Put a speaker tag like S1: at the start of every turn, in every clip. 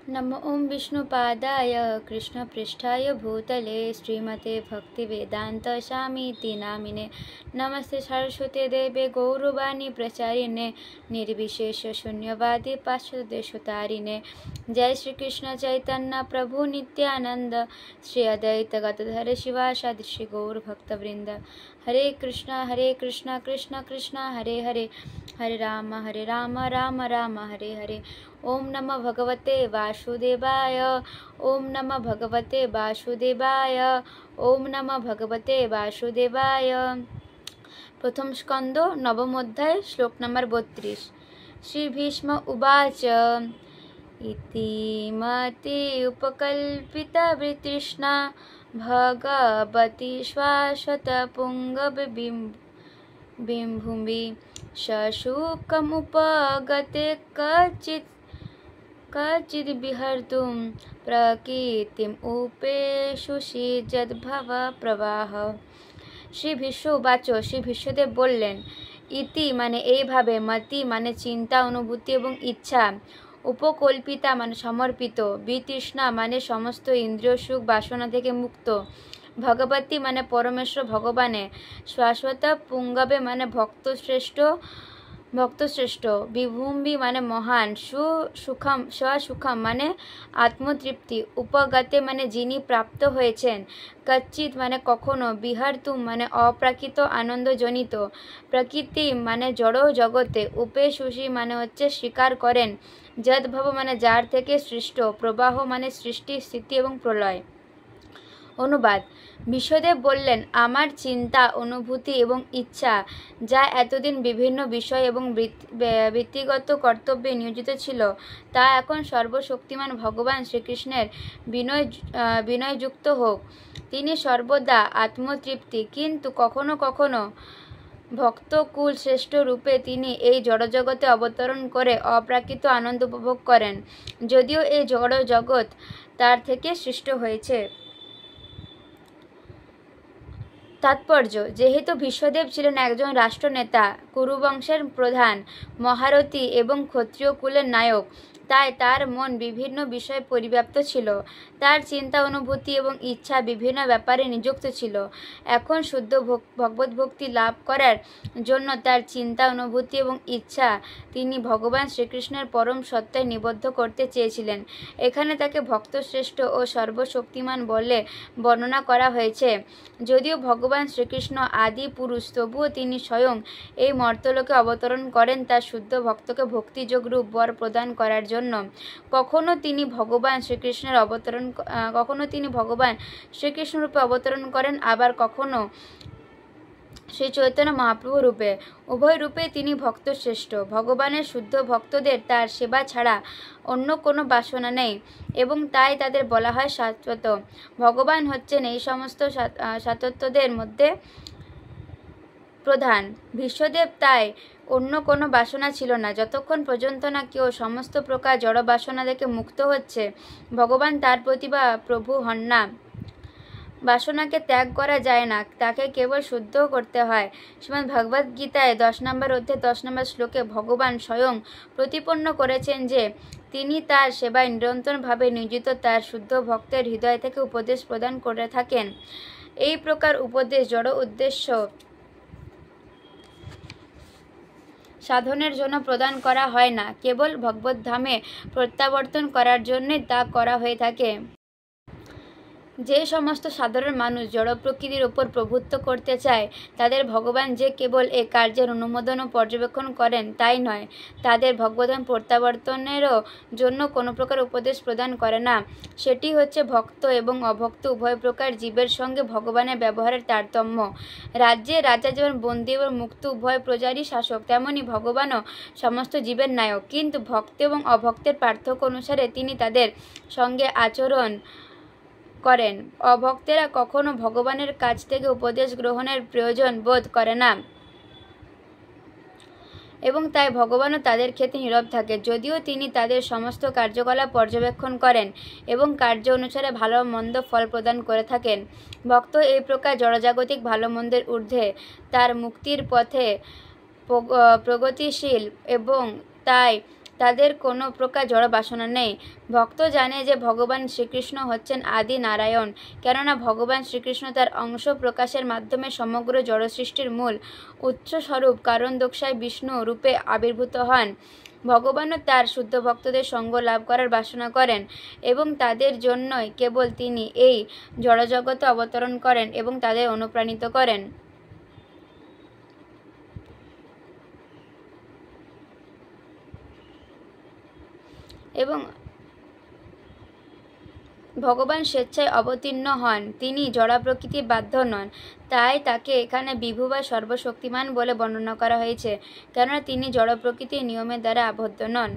S1: नमो ओं विष्णुपादाय कृष्णपृष्ठाय भूतले श्रीमते भक्तिवेदान्तस्वामीति नामिने नमस्ते सरस्वती देवे गौरवाणी प्रचारिणे निर्विशेषशून्यवादी पाश्चात्यदेशतारिणे जय श्री कृष्ण चैतन्य प्रभु नित्यानंद श्री अद्वैत गदाधर शिवासादि श्री गौर भक्तवृंद हरे कृष्णा कृष्ण कृष्ण हरे हरे हरे राम राम राम हरे हरे। ओम नमः भगवते वासुदेवाय। ओम नमः भगवते वासुदेवाय। ओम नमः भगवते वासुदेवाय। प्रथम स्कंद नवम अध्याय श्लोक नंबर 32। श्री भीष्म उवाच इति मति उपकल्पिता वितृष्णा भगवती श्वासत पुंगवबिम्भुवि शशुकमुपगते कचिद्विहर्तुं प्रकृतिम् उपेशुषि जद्भव प्रवाह। श्री भीष्म उवाच। श्री भीष्मदेव बोललेन इति माने এইভাবে, মতি মানে চিন্তা, অনুভূতি এবং ইচ্ছা, উপকল্পিতা মানে সমর্পিত, বিতৃষ্ণা মানে সমস্ত ইন্দ্রিয় সুখ বাসনা থেকে মুক্ত, ভগবতী মানে পরমেশ্বর ভগবানে, শাশ্বত পুঙ্গবে মানে ভক্তশ্রেষ্ঠ, বিভূম্বি মানে মহান, সুসুখম মানে আত্মতৃপ্তি, উপগতে মানে যিনি প্রাপ্ত হয়েছেন, কচ্চিৎ মানে কখনো, বিহার্তুম মানে অপ্রাকৃত আনন্দজনিত, প্রকৃতি মানে জড় জগতে, উপেশুষি মানে হচ্ছে স্বীকার করেন, যদ্ভব মানে যার থেকে সৃষ্ট, প্রবাহ মানে সৃষ্টি স্থিতি এবং প্রলয়। অনুবাদ। বিশ্বদেব বললেন, আমার চিন্তা, অনুভূতি এবং ইচ্ছা যা এতদিন বিভিন্ন বিষয় এবং বৃত্তিগত কর্তব্যে নিয়োজিত ছিল, তা এখন সর্বশক্তিমান ভগবান শ্রীকৃষ্ণের বিনয়যুক্ত হোক। তিনি সর্বদা আত্মতৃপ্তি, কিন্তু কখনো কখনো ভক্তকুল শ্রেষ্ঠ রূপে তিনি এই জড়জগতে অবতরণ করে অপ্রাকৃত আনন্দ উপভোগ করেন, যদিও এই জড় জগৎ তার থেকে সৃষ্ট হয়েছে। তাৎপর্য। যেহেতু ভীষ্মদেব ছিলেন একজন রাষ্ট্রনেতা, কুরুবংশের প্রধান, মহারথী এবং ক্ষত্রিয় কুলের নায়ক, তাই তার মন বিভিন্ন বিষয়ে পরিব্যাপ্ত ছিল। তার চিন্তা, অনুভূতি এবং ইচ্ছা বিভিন্ন ব্যাপারে নিযুক্ত ছিল। এখন শুদ্ধ ভগবদ্ভক্তি লাভ করার জন্য তার চিন্তা, অনুভূতি এবং ইচ্ছা তিনি ভগবান শ্রীকৃষ্ণের পরম সত্তায় নিবদ্ধ করতে চেয়েছিলেন। এখানে তাকে ভক্তশ্রেষ্ঠ ও সর্বশক্তিমান বলে বর্ণনা করা হয়েছে। যদিও ভগবান শ্রীকৃষ্ণ আদি পুরুষ, তবুও তিনি স্বয়ং এই মর্তলোকে অবতরণ করেন তার শুদ্ধ ভক্তকে ভক্তিযোগ রূপ বর প্রদান করার জন্য। কখনো তিনি ভগবান শ্রীকৃষ্ণ রূপে অবতরণ করেন, আবার কখনো শ্রী চৈতন্য মহাপ্রভু রূপে। উভয় রূপে তিনি ভক্ত শ্রেষ্ঠ। ভগবানের শুদ্ধ ভক্তদের তার সেবা ছাড়া অন্য কোনো বাসনা নেই এবং তাই তাদের বলা হয় শাশ্বত। ভগবান হচ্ছেন এই সমস্ত শাশ্বতদের মধ্যে প্রধান। ভীষ্মদেব তাই অন্য কোনো বাসনা ছিল না। যতক্ষণ পর্যন্ত না কেউ সমস্ত প্রকার জড় বাসনা থেকে মুক্ত হচ্ছে, ভগবান তার প্রতি বা প্রভু হন না। বাসনাকে ত্যাগ করা যায় না, তাকে কেবল শুদ্ধ করতে হয়। শ্রীমদ্ ভগবদ গীতায় 10 নম্বর অধ্যায় 10 নম্বর শ্লোকে ভগবান স্বয়ং প্রতিপন্ন করেছেন যে তিনি তার সেবায় নিরন্তরভাবে নিয়োজিত তার শুদ্ধ ভক্তের হৃদয় থেকে উপদেশ প্রদান করে থাকেন। এই প্রকার উপদেশ জড় উদ্দেশ্য সাধনের জন্য প্রদান করা হয় না, কেবল ভগবদ্ধামে প্রত্যাবর্তন করার জন্যই তা করা হয়ে থাকে। যে সমস্ত সাধারণ মানুষ জড় প্রকৃতির ওপর প্রভুত্ব করতে চায়, তাদের ভগবান যে কেবল এ কার্যের অনুমোদন ও পর্যবেক্ষণ করেন তাই নয়, তাদের ভগবদ্ধাম প্রত্যাবর্তনেরও জন্য কোনো প্রকার উপদেশ প্রদান করে না। সেটি হচ্ছে ভক্ত এবং অভক্ত উভয় প্রকার জীবের সঙ্গে ভগবানের ব্যবহারের তারতম্য। রাজ্যে রাজা যেমন বন্দী এবং মুক্ত উভয় প্রজারই শাসক, তেমনি ভগবানও সমস্ত জীবের নায়ক, কিন্তু ভক্ত এবং অভক্তের পার্থক্য অনুসারে তিনি তাদের সঙ্গে আচরণ করেন। অভক্তেরা কখনো ভগবানের কাছ থেকে উপদেশ গ্রহণের প্রয়োজন বোধ করে না এবং তাই ভগবানও তাদের ক্ষেত্রে নীরব থাকে, যদিও তিনি তাদের সমস্ত কার্যকলাপ পর্যবেক্ষণ করেন এবং কার্য অনুসারে ভালো মন্দ ফল প্রদান করে থাকেন। ভক্ত এই প্রকার জড়জাগতিক ভালো মন্দের ঊর্ধ্বে তার মুক্তির পথে প্রগতিশীল এবং তাই তাদের কোনো প্রকার জড় বাসনা নেই। ভক্ত জানে যে ভগবান শ্রীকৃষ্ণ হচ্ছেন আদি নারায়ণ, কেননা ভগবান শ্রীকৃষ্ণ তার অংশ প্রকাশের মাধ্যমে সমগ্র জড় সৃষ্টির মূল উৎসস্বরূপ কারণ দক্ষায় বিষ্ণু রূপে আবির্ভূত হন। ভগবানও তার শুদ্ধ ভক্তদের সঙ্গ লাভ করার বাসনা করেন এবং তাদের জন্যই কেবল তিনি এই জড়জগতে অবতরণ করেন এবং তাদের অনুপ্রাণিত করেন। এবং ভগবান স্বেচ্ছায় অবতীর্ণ হন, তিনি জড়া প্রকৃতি বাধ্য নন, তাই তাকে এখানে বিভু বা সর্বশক্তিমান বলে বর্ণনা করা হয়েছে, কেননা তিনি জড় প্রকৃতির নিয়মের দ্বারা আবদ্ধ নন।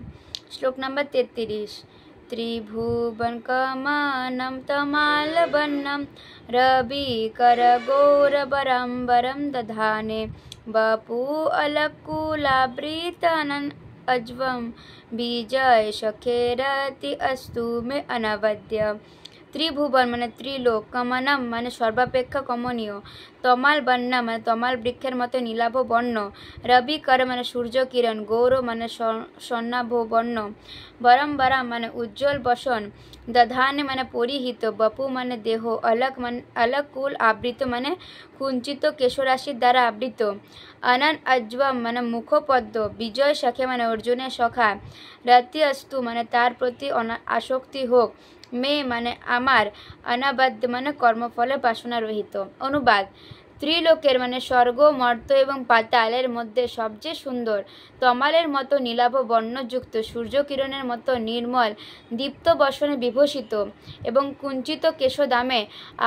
S1: শ্লোক নম্বর 33। ত্রিভুবন কমানম তমালবন্নম রবি করগৌরবরম্বরম দধানে বপু অলকুলাবৃতনন अज्वम বিজয় সখেরতি অস্তু মে অনবদ্য। ত্রিভুবন মানে ত্রিলোক, কমনম মানে সর্বাপেক্ষা কমনীয়, তমাল বন্যা মানে তমাল বৃক্ষের মতো নীলাভ বর্ণ, রবি কর মানে সূর্য কিরণ, গৌর মানে স্বর্ণাভ বর্ণ, বরম্বরা মানে উজ্জ্বল বসন, দধানে মানে পরিহিত, বপু মানে দেহ, অলক মানে অলকুল আবৃত মানে কুঞ্চিত কেশরাশির দ্বারা আবৃত, অনন অজ্বম মানে মুখপদ্ম, বিজয় সখে মানে অর্জুনের সখা, রতি অস্তু মানে তার প্রতি আসক্তি হোক, মে মানে আমার, অনবদ্য মানে কর্মফলে বাসনা রহিত। অনুবাদ: ত্রিলোকের মানে স্বর্গ, মর্ত্য এবং পাতালের মধ্যে সবচেয়ে সুন্দর, তমালের মতো নীলাভ বর্ণযুক্ত, সূর্যকিরণের মতো নির্মল দীপ্ত বসনে বিভূষিত এবং কুঞ্চিত কেশদামে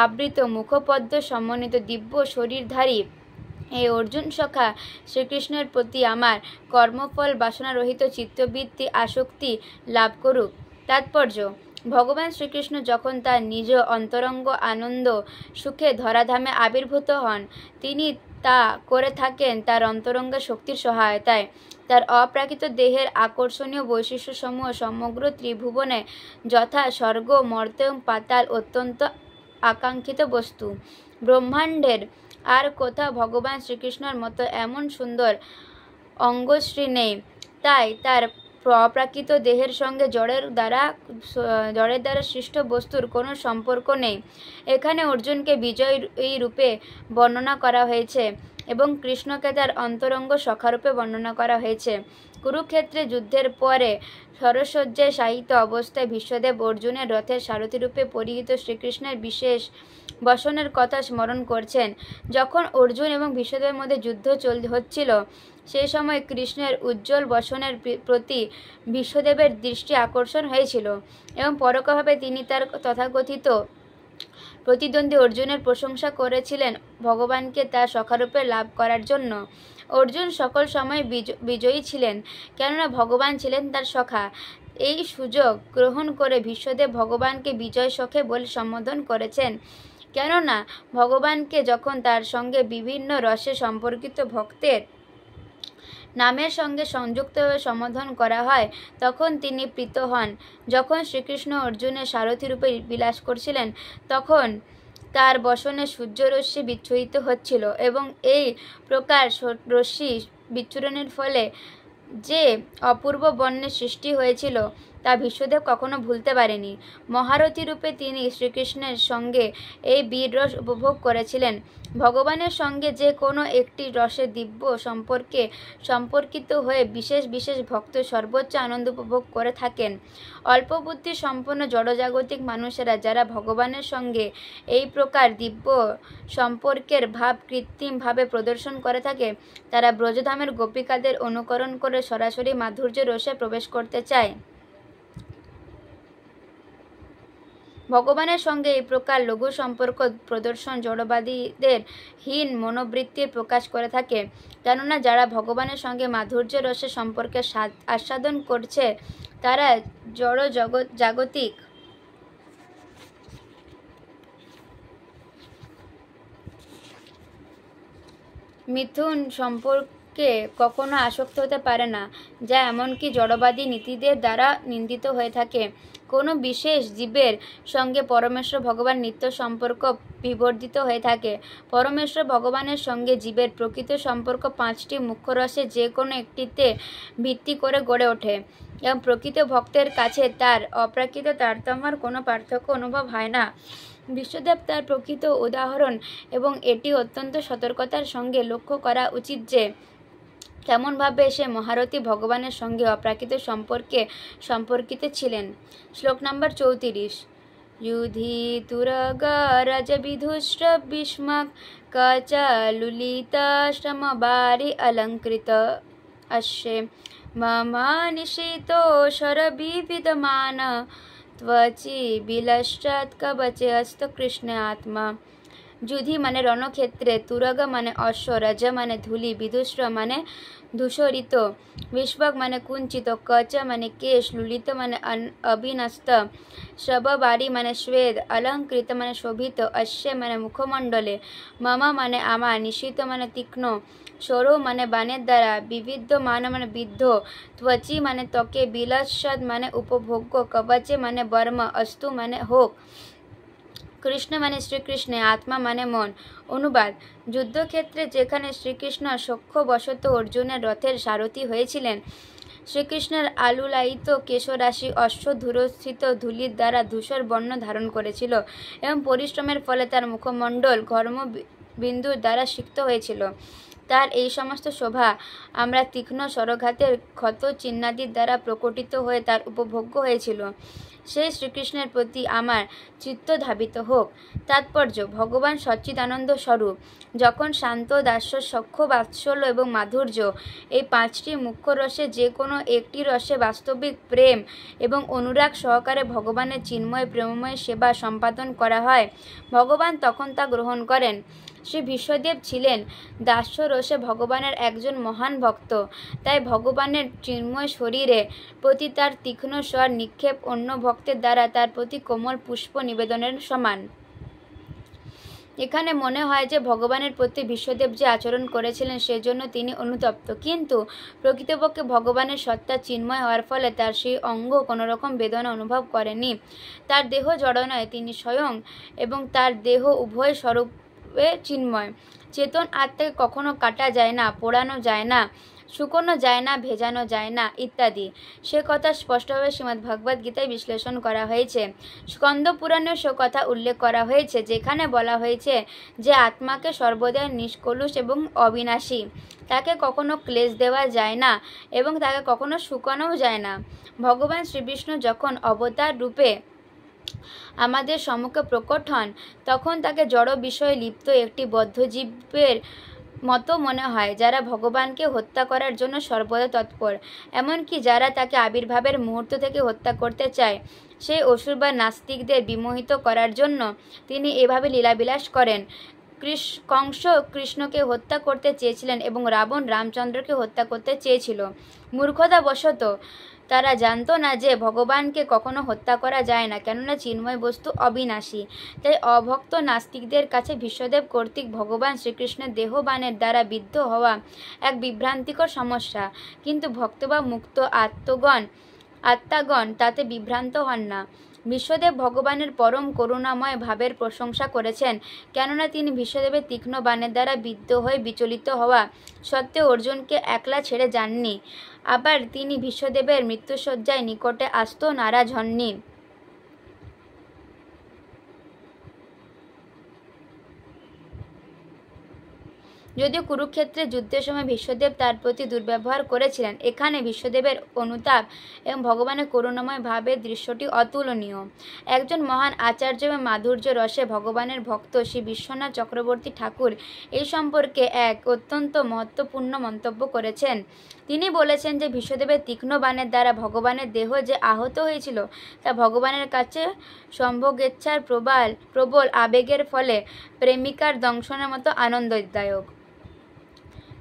S1: আবৃত, মুখপদ্ম সমন্বিত দিব্য শরীরধারী এই অর্জুন সখা শ্রীকৃষ্ণের প্রতি আমার কর্মফল বাসনারহিত চিত্তবৃত্তি আসক্তি লাভ করুক। তাৎপর্য: ভগবান শ্রীকৃষ্ণ যখন তার নিজ অন্তরঙ্গ আনন্দ সুখে ধরাধামে আবির্ভূত হন, তিনি তা করে থাকেন তার অন্তরঙ্গ শক্তির সহায়তায়। তার অপ্রাকৃত দেহের আকর্ষণীয় বৈশিষ্ট্যসমূহ সমগ্র ত্রিভুবনে যথা স্বর্গ, মর্ত্য এবং পাতাল অত্যন্ত আকাঙ্ক্ষিত বস্তু। ব্রহ্মাণ্ডের আর কোথাও ভগবান শ্রীকৃষ্ণের মতো এমন সুন্দর অঙ্গশ্রী নেই, তাই তার অপ্রাকৃত দেহের সঙ্গে জড়ের দ্বারা সৃষ্ট বস্তুর কোনো সম্পর্ক নেই। এখানে অর্জুনকে বিজয়ী রূপে বর্ণনা করা হয়েছে এবং কৃষ্ণকে তার অন্তরঙ্গ সখারূপে বর্ণনা করা হয়েছে। কুরুক্ষেত্রে যুদ্ধের পরে সরসজ্জায় শায়িত অবস্থায় ভীষ্মদেব অর্জুনের রথের সারথিরূপে পরিহিত শ্রীকৃষ্ণের বিশেষ বসনের কথা স্মরণ করছেন। যখন অর্জুন এবং ভীষ্মদেবের মধ্যে যুদ্ধ হচ্ছিল, সেই সময় কৃষ্ণের উজ্জ্বল বসনের প্রতি ভীষ্মদেবের দৃষ্টি আকর্ষণ হয়েছিল এবং পরোক্ষভাবে তিনি তার তথাকথিত প্রতিদ্বন্দ্বী অর্জুনের প্রশংসা করেছিলেন ভগবানকে তার সখারূপে লাভ করার জন্য। অর্জুন সকল সময় বিজয়ী ছিলেন, কেননা ভগবান ছিলেন তার সখা। এই সুযোগ গ্রহণ করে ভীষ্মদেব ভগবানকে বিজয় সখে বলে সম্বোধন করেছেন, কেননা ভগবানকে যখন তার সঙ্গে বিভিন্ন রসে সম্পর্কিত ভক্তের নামের সঙ্গে সংযুক্তভাবে সম্বোধন করা হয়, তখন তিনি প্রীত হন। যখন শ্রীকৃষ্ণ অর্জুনের সারথিরূপে বিলাস করছিলেন, তখন তার বসনে সূর্যরশ্মি বিচ্ছুরিত হচ্ছিল এবং এই প্রকার রশ্মি বিচ্ছুরণের ফলে যে অপূর্ব বর্ণের সৃষ্টি হয়েছিল তা ভীষ্মদেব কখনো ভুলতে পারেনি। মহারথী রূপে তিনি শ্রীকৃষ্ণের সঙ্গে এই বীর রস উপভোগ করেছিলেন। ভগবানের সঙ্গে যে কোনো একটি রসের দিব্য সম্পর্কে সম্পর্কিত হয়ে বিশেষ বিশেষ ভক্ত সর্বোচ্চ আনন্দ উপভোগ করে থাকেন। অল্প বুদ্ধি সম্পন্ন জড়জাগতিক মানুষেরা যারা ভগবানের সঙ্গে এই প্রকার দিব্য সম্পর্কের ভাব কৃত্রিমভাবে প্রদর্শন করে থাকে, তারা ব্রজধামের গোপিকাদের অনুকরণ করে সরাসরি মাধুর্য রসে প্রবেশ করতে চায়। ভগবানের সঙ্গে এই প্রকার লঘু সম্পর্ক প্রদর্শন জড়বাদীদের হীন মনোবৃত্তির প্রকাশ করে থাকে, কেননা যারা ভগবানের সঙ্গে মাধুর্য রসের সম্পর্কে আস্বাদন করছে তারা জড় জাগতিক মিথুন সম্পর্ক পদার্থকে কখনো আসক্ত হতে পারে না, যা এমনকি জড়বাদী নীতিদের দ্বারা নিন্দিত হয়ে থাকে। কোনো বিশেষ জীবের সঙ্গে পরমেশ্বর ভগবান নিত্য সম্পর্ক বিবর্ধিত হয়ে থাকে। পরমেশ্বর ভগবানের সঙ্গে জীবের প্রকৃত সম্পর্ক 5টি মুখ্য রসে যে কোনো একটিতে ভিত্তি করে গড়ে ওঠে এবং প্রকৃত ভক্তের কাছে তার অপ্রাকৃত তারতম্যের কোনো পার্থক্য অনুভব হয় না। বিশ্বদেব তার প্রকৃত উদাহরণ, এবং এটি অত্যন্ত সতর্কতার সঙ্গে লক্ষ্য করা উচিত যে কেমনভাবে সে মহারথী ভগবানের সঙ্গে অপ্রাকৃত সম্পর্কিত ছিলেন। শ্লোক নম্বর 34। युधितुरगरजविधुष्ट भीष्मक कचलुलितश्रमबारि अलङ्कृत अश्ये ममानिशितो शरविविधमान त्वचि बिलश्चत् कवचे हस्त कृष्ण आत्मा। যুধি মানে রণক্ষেত্রে, তুরগ মানে অশ্ব, রজ মানে ধূলি, বিদুষ্র মানে ধূসরিত, বিষ্পক মানে কুঞ্চিত, কচ মানে কেশ, লুলিত মানে অবিন্যস্ত, শ্রববারি মানে শ্বেত, অলঙ্কৃত মানে শোভিত, অশ্ব মানে মুখমণ্ডলে, মম মানে আমার, নিশিত মানে তীক্ষ্ণ, সরো মানে বাণের দ্বারা, বিবিধ মান মানে বিদ্ধ, ত্বচি মানে ত্বকে, বিলাসদ মানে উপভোগ্য, কবচে মানে বর্ম, অস্তু মানে হোক, কৃষ্ণ মানে শ্রীকৃষ্ণ, আত্মা মানে মন। অনুবাদ: যুদ্ধক্ষেত্রে যেখানে শ্রীকৃষ্ণ সখ্যবশত অর্জুনের রথের সারথি হয়েছিলেন, শ্রীকৃষ্ণের আলুলায়িত কেশরাশি অশ্বধূরস্থিত ধূলির দ্বারা ধূসর বর্ণ ধারণ করেছিল এবং পরিশ্রমের ফলে তার মুখমণ্ডল ঘর্মবিন্দুর দ্বারা সিক্ত হয়েছিল। তার এই সমস্ত শোভা আমরা তীক্ষ্ণ স্বরঘাতের ক্ষত চিহ্নাদির দ্বারা প্রকটিত হয়ে তার উপভোগ্য হয়েছিল। সেই শ্রীকৃষ্ণের প্রতি আমার চিত্ত ধাবিত হোক। তাৎপর্য: ভগবান সচ্চিদানন্দ স্বরূপ। যখন শান্ত, দাস্য, সখ্য, বাৎসল্য এবং মাধুর্য এই 5টি মুখ্য রসে যে কোনো একটি রসে বাস্তবিক প্রেম এবং অনুরাগ সহকারে ভগবানের চিন্ময় প্রেমময় সেবা সম্পাদন করা হয়, ভগবান তখন তা গ্রহণ করেন। শ্রী বিশ্বদেব ছিলেন দাস্য রসে ভগবানের একজন মহান ভক্ত। তাই ভগবানের চিন্ময় শরীরে প্রতি তার তীক্ষ্ণ স্বর নিক্ষেপ অন্য ভক্তের দ্বারা তার প্রতি কোমল পুষ্প নিবেদনের সমান। এখানে মনে হয় যে ভগবানের প্রতি বিশ্বদেব যে আচরণ করেছিলেন সেজন্য তিনি অনুতপ্ত, কিন্তু প্রকৃতপক্ষে ভগবানের সত্তা চিন্ময় হওয়ার ফলে তার সেই অঙ্গ কোনোরকম বেদনা অনুভব করেনি। তার দেহ জড় নয়, তিনি স্বয়ং এবং তার দেহ উভয় স্বরূপ চিন্ময়। চেতন আত্মাকে কখনো কাটা যায় না, পোড়ানো যায় না, শুকোনো যায় না, ভেজানো যায় না ইত্যাদি। সে কথা স্পষ্টভাবে শ্রীমদ্ ভগবদ্ গীতায় বিশ্লেষণ করা হয়েছে। স্কন্দ পুরাণেও সে কথা উল্লেখ করা হয়েছে, যেখানে বলা হয়েছে যে আত্মাকে সর্বদাই নিষ্কলুষ এবং অবিনাশী, তাকে কখনো ক্লেশ দেওয়া যায় না এবং তাকে কখনো শুকানোও যায় না। ভগবান শ্রীবিষ্ণু যখন অবতার রূপে আমাদের সম্মুখে প্রকট হন, তখন তাকে জড় বিষয়ে লিপ্ত একটি বদ্ধজীবের মতো মনে হয়, যারা ভগবানকে হত্যা করার জন্য সর্বদা তৎপর, এমনকি যারা তাকে আবির্ভাবের মুহূর্ত থেকে হত্যা করতে চায়। সেই অসুর বা নাস্তিকদের বিমোহিত করার জন্য তিনি এভাবে লীলাবিলাস করেন। কংস কৃষ্ণকে হত্যা করতে চেয়েছিলেন এবং রাবণ রামচন্দ্রকে হত্যা করতে চেয়েছিল। মূর্খতাবশত তারা জানতো না যে ভগবানকে কখনো হত্যা করা যায় না, কেননা চিন্ময় বস্তু অবিনাশী। তাই অভক্ত নাস্তিকদের কাছে বিশ্বদেব কর্তৃক ভগবান শ্রীকৃষ্ণের দেহবানের দ্বারা বিদ্ধ হওয়া এক বিভ্রান্তিকর সমস্যা, কিন্তু ভক্ত বা মুক্ত আত্মাগণ তাতে বিভ্রান্ত হন না। বিশ্বদেব ভগবানের পরম করুণাময় ভাবের প্রশংসা করেছেন, কেননা তিনি বিশ্বদেবের তীক্ষ্ণ বাণের দ্বারা বিদ্ধ হয়ে বিচলিত হওয়া সত্ত্বেও অর্জুনকে একলা ছেড়ে যাননি। আবার তিনি বিশ্বদেবের মৃত্যুশয্যায় নিকটে আসতেও নারাজ হননি। যদিও কুরুক্ষেত্রের যুদ্ধের সময় বিশ্বদেব তার প্রতি দুর্ব্যবহার করেছিলেন, এখানে বিশ্বদেবের অনুতাপ এবং ভগবানের করুণাময় ভাবের দৃশ্যটি অতুলনীয়। একজন মহান আচার্য এবং মাধুর্য রসে ভগবানের ভক্ত শ্রী বিশ্বনাথ চক্রবর্তী ঠাকুর এই সম্পর্কে এক অত্যন্ত মহত্বপূর্ণ মন্তব্য করেছেন। তিনি বলেছেন যে বিশ্বদেবের তীক্ষ্ণ বাণের দ্বারা ভগবানের দেহ যে আহত হয়েছিল তা ভগবানের কাছে সম্ভোগেচ্ছার প্রবল আবেগের ফলে প্রেমিকার দংশনের মতো আনন্দদায়ক।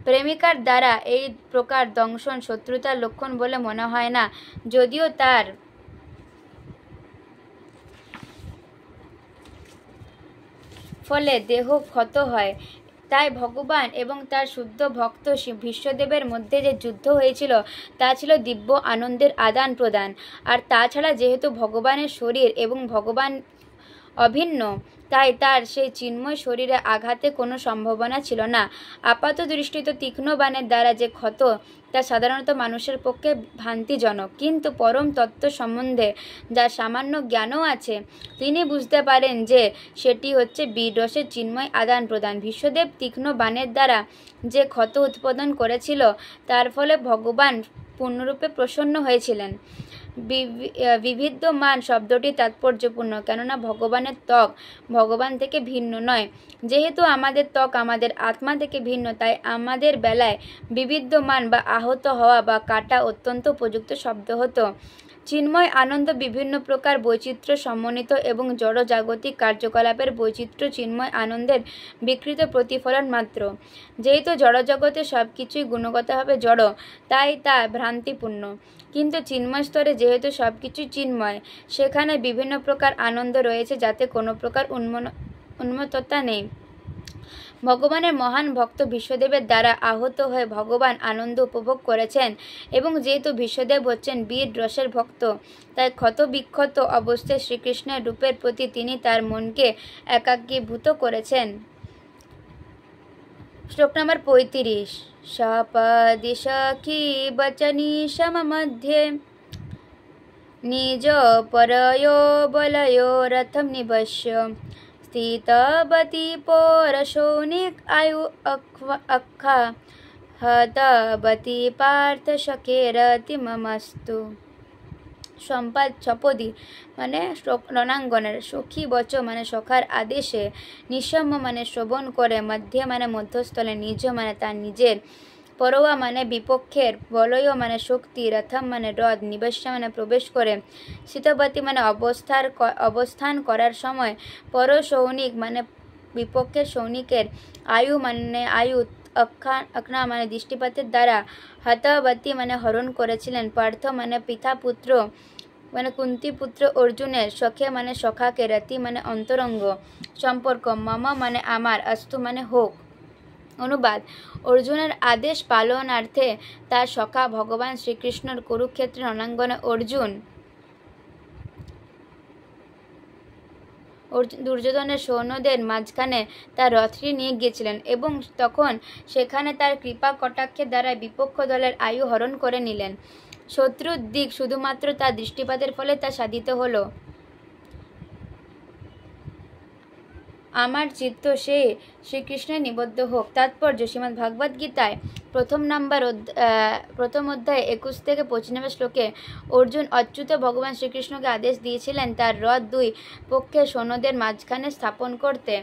S1: প্রেমিকার দ্বারা এই প্রকার দংশন শত্রুতার লক্ষণ বলে মনে হয় না, যদিও তার ফলে দেহ ক্ষত হয় তাই ভগবান এবং তার শুদ্ধ ভক্ত ভীষ্মদেবের মধ্যে যে যুদ্ধ হয়েছিল তা ছিল দিব্য আনন্দের আদান প্রদান। আর তাছাড়া যেহেতু ভগবানের শরীর এবং ভগবান অভিন্ন, তাই তার সেই চিন্ময় শরীরে আঘাতে কোনো সম্ভাবনা ছিল না। আপাত দৃষ্টিতে তীক্ষ্ণ বাণের দ্বারা যে ক্ষত তা সাধারণত মানুষের পক্ষে ভ্রান্তিজনক, কিন্তু পরম তত্ত্ব সম্বন্ধে যার সামান্য জ্ঞানও আছে তিনি বুঝতে পারেন যে সেটি হচ্ছে বীররসের চিন্ময় আদান প্রদান। ভীষ্মদেব তীক্ষ্ণ বাণের দ্বারা যে ক্ষত উৎপাদন করেছিল তার ফলে ভগবান পূর্ণরূপে প্রসন্ন হয়েছিলেন। বিবিধমান শব্দটি তাৎপর্যপূর্ণ, কেননা ভগবানের ত্বক ভগবান থেকে ভিন্ন নয়। যেহেতু আমাদের ত্বক আমাদের আত্মা থেকে ভিন্ন, তাই আমাদের বেলায় বিবিধমান বা আহত হওয়া বা কাটা অত্যন্ত উপযুক্ত শব্দ হতো। চিন্ময় আনন্দ বিভিন্ন প্রকার বৈচিত্র্য সমন্বিত এবং জড় জাগতিক কার্যকলাপের বৈচিত্র্য চিন্ময় আনন্দের বিকৃত প্রতিফলন মাত্র। যেহেতু জড়জগতে সব কিছুই গুণগতভাবে জড়, তাই তা ভ্রান্তিপূর্ণ, কিন্তু চিন্ময় স্তরে যেহেতু সব কিছুই চিন্ময়, সেখানে বিভিন্ন প্রকার আনন্দ রয়েছে যাতে কোনো প্রকার উন্মত্ততা নেই। ভগবানের মহান ভক্ত ভীষ্মদেবের দ্বারা আহত হয়ে ভগবান আনন্দ উপভোগ করেছেন, এবং যেহেতু ভীষ্মদেব হচ্ছেন বীর রসের ভক্ত, তাই ক্ষত বিক্ষত অবস্থায় শ্রীকৃষ্ণের রূপের প্রতি তিনি তার মনকে একাগ্রীভূত করেছেন। শ্লোক নম্বর 35। সপদি সখী বচনী সম মধ্যে নিজ পরयो বলयो রথম নিবস্য স্থিতবতী পরশৌনিক আয়ু অক্ষা হতবতী পার্থ সখেরতি মমস্তু। সম্পাদ সপদি মানে রণাঙ্গনের, সখী বচ মানে সখার আদেশে, নিঃসম মানে শ্রবণ করে, মধ্যে মানে মধ্যস্থলে, নিজ মানে তার নিজের, পরোয়া মানে বিপক্ষের, বলয় মানে শক্তি, রথম মানে রথ, নিবস্য মানে প্রবেশ করে, স্থিতবতী মানে অবস্থান করার সময়, পর সৈনিক মানে বিপক্ষের সৈনিকের, আয়ু মানে আয়ু, অক্ষা মানে দৃষ্টিপাতের দ্বারা, হতবতী মানে হরণ করেছিলেন, পার্থ মানে পিতা পুত্র মানে কুন্তি পুত্র অর্জুনের, সখে মানে সখাকে, রতি মানে অন্তরঙ্গ সম্পর্ক, মম মানে আমার, অস্তু মানে হোক। অনুবাদ: অর্জুনের আদেশ পালনার্থে তার সখা ভগবান শ্রীকৃষ্ণর কুরুক্ষেত্রের রণাঙ্গনে দুর্যোধনের সৈন্যদের মাঝখানে তার রথটি নিয়ে গিয়েছিলেন, এবং তখন সেখানে তার কৃপা কটাক্ষের দ্বারা বিপক্ষ দলের আয়ু হরণ করে নিলেন। শত্রুর দিক শুধুমাত্র তার দৃষ্টিপাতের ফলে তা সাধিত হলো। আমার চিত্ত সে শ্রীকৃষ্ণে নিবদ্ধ হোক। তাৎপর্য: শ্রীমদ্ ভগবদ্ গীতায় প্রথম অধ্যায় 21 থেকে 95 শ্লোকে অর্জুন অচ্যুত ভগবান শ্রীকৃষ্ণকে আদেশ দিয়েছিলেন তার রথ দুই পক্ষের সৈন্যদের মাঝখানে স্থাপন করতে।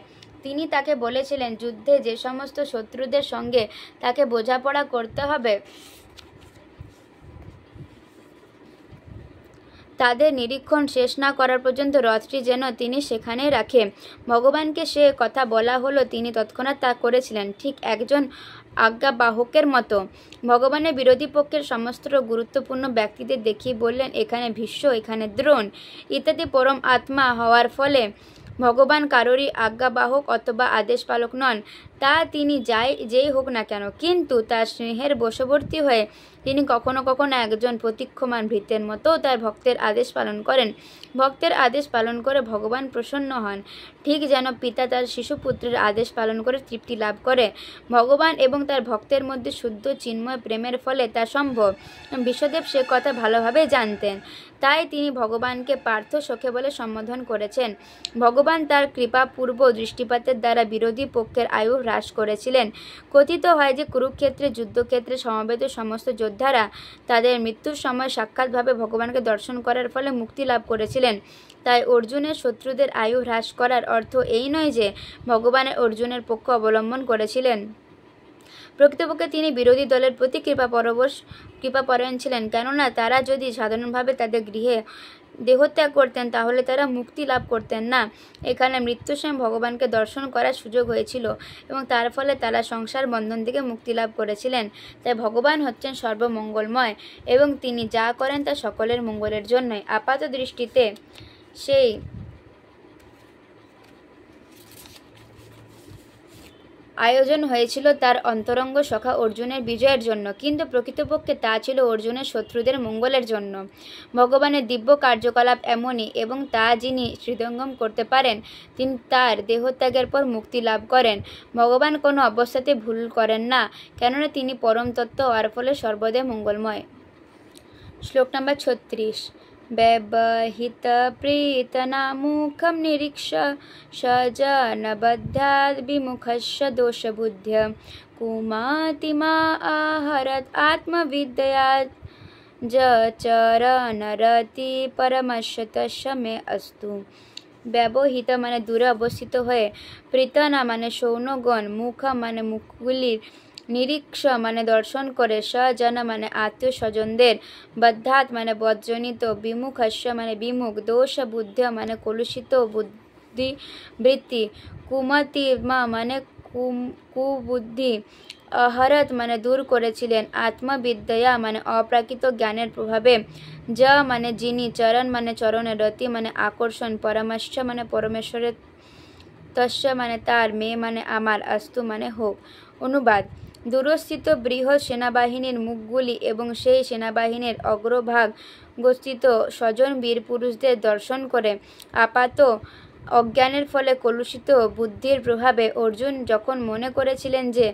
S1: তিনি তাকে বলেছিলেন যুদ্ধে যে সমস্ত শত্রুদের সঙ্গে তাকে বোঝাপড়া করতে হবে তাদের নিরীক্ষণ শেষ না করার পর্যন্ত রথটি যেন তিনি সেখানেই রাখে। ভগবানকে সে কথা বলা হলো, তিনি তৎক্ষণাৎ তা করেছিলেন, ঠিক একজন আজ্ঞাবাহকের মতো। ভগবানের বিরোধী পক্ষের সমস্ত গুরুত্বপূর্ণ ব্যক্তিদের দেখিয়ে বললেন, এখানে ভীষ্ম, এখানে দ্রোণ ইত্যাদি পরম আত্মা হওয়ার ফলে ভগবান কারোরই আজ্ঞাবাহক অথবা আদেশ পালক নন, তা তিনি যেই হোক না কেন, কিন্তু তার স্নেহের বশবর্তী হয়ে তিনি কখনো কখনো একজন প্রতীক্ষমান ভৃত্যের মতো তার ভক্তের আদেশ পালন করেন। ভক্তের আদেশ পালন করে ভগবান প্রসন্ন হন, ঠিক যেন পিতা তার শিশুপুত্রের আদেশ পালন করে তৃপ্তি লাভ করে। ভগবান এবং তার ভক্তের মধ্যে শুদ্ধ চিন্ময় প্রেমের ফলে তা সম্ভব। বিশ্বদেব সে কথা ভালোভাবে জানতেন, তাই তিনি ভগবানকে পার্থ সখে বলে সম্বোধন করেছেন। ভগবান তার কৃপাপূর্ব দৃষ্টিপাতের দ্বারা বিরোধী পক্ষের আয়ু হ্রাস করেছিলেন। কথিত হয় যে কুরুক্ষেত্রে যুদ্ধক্ষেত্রে সমবেত সমস্ত যোদ্ধারা তাদের মৃত্যুর সময় সাক্ষাৎভাবে ভগবানকে দর্শন করার ফলে মুক্তি লাভ করেছিলেন। তাই অর্জুনের শত্রুদের আয়ু হ্রাস করার অর্থ এই নয় যে ভগবানের অর্জুনের পক্ষ অবলম্বন করেছিলেন। প্রকৃতপক্ষে তিনি বিরোধী দলের প্রতি কৃপাপরায়ণ ছিলেন, কেননা তারা যদি সাধারণভাবে তাদের গৃহে দেহত্যাগ করতেন তাহলে তারা মুক্তি লাভ করতেন না। এখানে মৃত্যুর সময় ভগবানকে দর্শন করার সুযোগ হয়েছিল এবং তার ফলে তারা সংসার বন্ধন থেকে মুক্তি লাভ করেছিলেন। তাই ভগবান হচ্ছেন সর্বমঙ্গলময় এবং তিনি যা করেন তা সকলের মঙ্গলের জন্যই। আপাত দৃষ্টিতে সেই আয়োজন হয়েছিল তার অন্তরঙ্গ সখা অর্জুনের বিজয়ের জন্য, কিন্তু প্রকৃতপক্ষে তা ছিল অর্জুনের শত্রুদের মঙ্গলের জন্য। ভগবানের দিব্য কার্যকলাপ এমনই, এবং তা যিনি হৃদয়ঙ্গম করতে পারেন তিনি তার দেহত্যাগের পর মুক্তি লাভ করেন। ভগবান কোনো অবস্থাতে ভুল করেন না, কেননা তিনি পরম তত্ত্ব হওয়ার ফলে সর্বদাই মঙ্গলময়। শ্লোক নম্বর 36। ব্যবহিত প্রেতনামুখম নিরীক্ষ সজনবদ্ধ্যাদ বিমুখস্য দোষবুদ্ধ্য কুমাতিমা আহরত আত্মবিদ্যয়া চরণরতি পরমশ্বতস্য মে অস্তু। ব্যবহিত মানে দূরে অবস্থিত হয়ে, প্রীতনা মানে সৌনগণ, মুখ মানে মুখগুলির, নিরীক্ষ মানে দর্শন করে, স্বজন মানে আত্মীয় স্বজনদের, বদ্ধাত মানে বজ্জনিত, বিমুখস্য মানে বিমুখ, দোষ বুদ্ধ মানে কলুষিত বুদ্ধি বৃত্তি, কুমতিমা মানে কুবুদ্ধি, অহরত মানে দূর করেছিলেন, আত্মবিদ্যয়া মানে অপ্রাকৃত জ্ঞানের প্রভাবে, য মানে যিনি, চরণ মানে চরণে, রতি মানে আকর্ষণ, পরমশ্চ মানে পরমেশ্বরের, তস্য মানে তার, মে মানে আমার, অস্তু মানে হোক। অনুবাদ: দূরস্থিত বৃহৎ সেনাবাহিনীর মুখগুলি এবং সেই সেনাবাহিনীর অগ্রভাগ গস্থিত স্বজন বীর পুরুষদের দর্শন করে আপাত অজ্ঞানের ফলে কলুষিত বুদ্ধির প্রভাবে অর্জুন যখন মনে করেছিলেন যে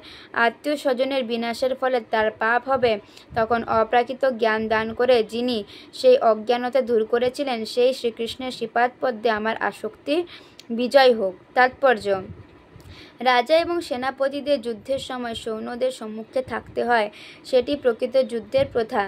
S1: আত্মীয় স্বজনের বিনাশের ফলে তার পাপ হবে, তখন অপ্রাকৃত জ্ঞান দান করে যিনি সেই অজ্ঞানতা দূর করেছিলেন, সেই শ্রীকৃষ্ণের শ্রীপাদ পদ্মে আমার আসক্তি বিজয় হোক। তাৎপর্য: রাজা এবং সেনাপতিদের যুদ্ধের সময় সৈন্যদের সম্মুখে থাকতে হয়, সেটি প্রকৃত যুদ্ধের প্রথা।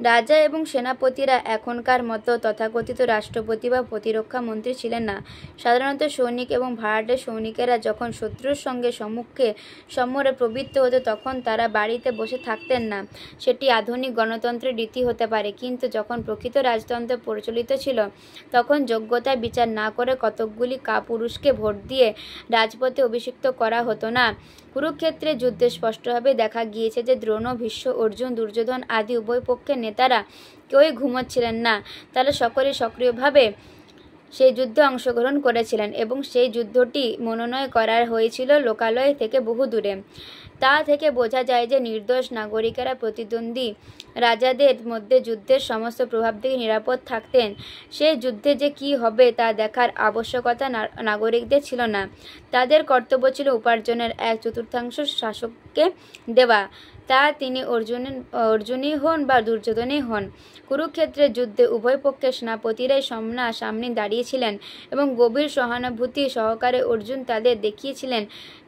S1: রাজা এবং সেনাপতিরা এখনকার মতো তথাকথিত রাষ্ট্রপতি বা প্রতিরক্ষা মন্ত্রী ছিলেন না। সাধারণত সৈনিক এবং ভাড়াটে সৈনিকেরা যখন শত্রুর সঙ্গে সম্মুখে সমরে প্রবৃত্ত হতো তখন তারা বাড়িতে বসে থাকতেন না। সেটি আধুনিক গণতন্ত্রের রীতি হতে পারে, কিন্তু যখন প্রকৃত রাজতন্ত্র প্রচলিত ছিল তখন যোগ্যতা বিচার না করে কতকগুলি কাপুরুষকে ভোট দিয়ে রাজপথে অভিষিক্ত করা হতো না। কুরুক্ষেত্রের যুদ্ধে স্পষ্টভাবে দেখা গিয়েছে যে দ্রোণ, ভীষ্ম, অর্জুন, দুর্যোধন আদি উভয় পক্ষের নেতারা কেউই ঘুমোচ্ছিলেন না। তারা সকলেই সক্রিয়ভাবে সেই যুদ্ধে অংশগ্রহণ করেছিলেন এবং সেই যুদ্ধটি মনোনয় করা হয়েছিল লোকালয় থেকে বহু দূরে। তা থেকে বোঝা যায় যে নির্দোষ নাগরিকেরা প্রতিদ্বন্দ্বী রাজাদের মধ্যে যুদ্ধের সমস্ত প্রভাব থেকে নিরাপদ থাকতেন। সেই যুদ্ধে যে কী হবে তা দেখার আবশ্যকতা নাগরিকদের ছিল না। তাদের কর্তব্য ছিল উপার্জনের 1/4 শাসককে দেওয়া, তা তিনি অর্জুনই হন বা দুর্যোধনই হন। কুরুক্ষেত্রের যুদ্ধে উভয় পক্ষের সেনাপতিরাই সামনাসামনি দাঁড়িয়েছিলেন এবং গভীর সহানুভূতি সহকারে অর্জুন তাদের দেখিয়েছিলেন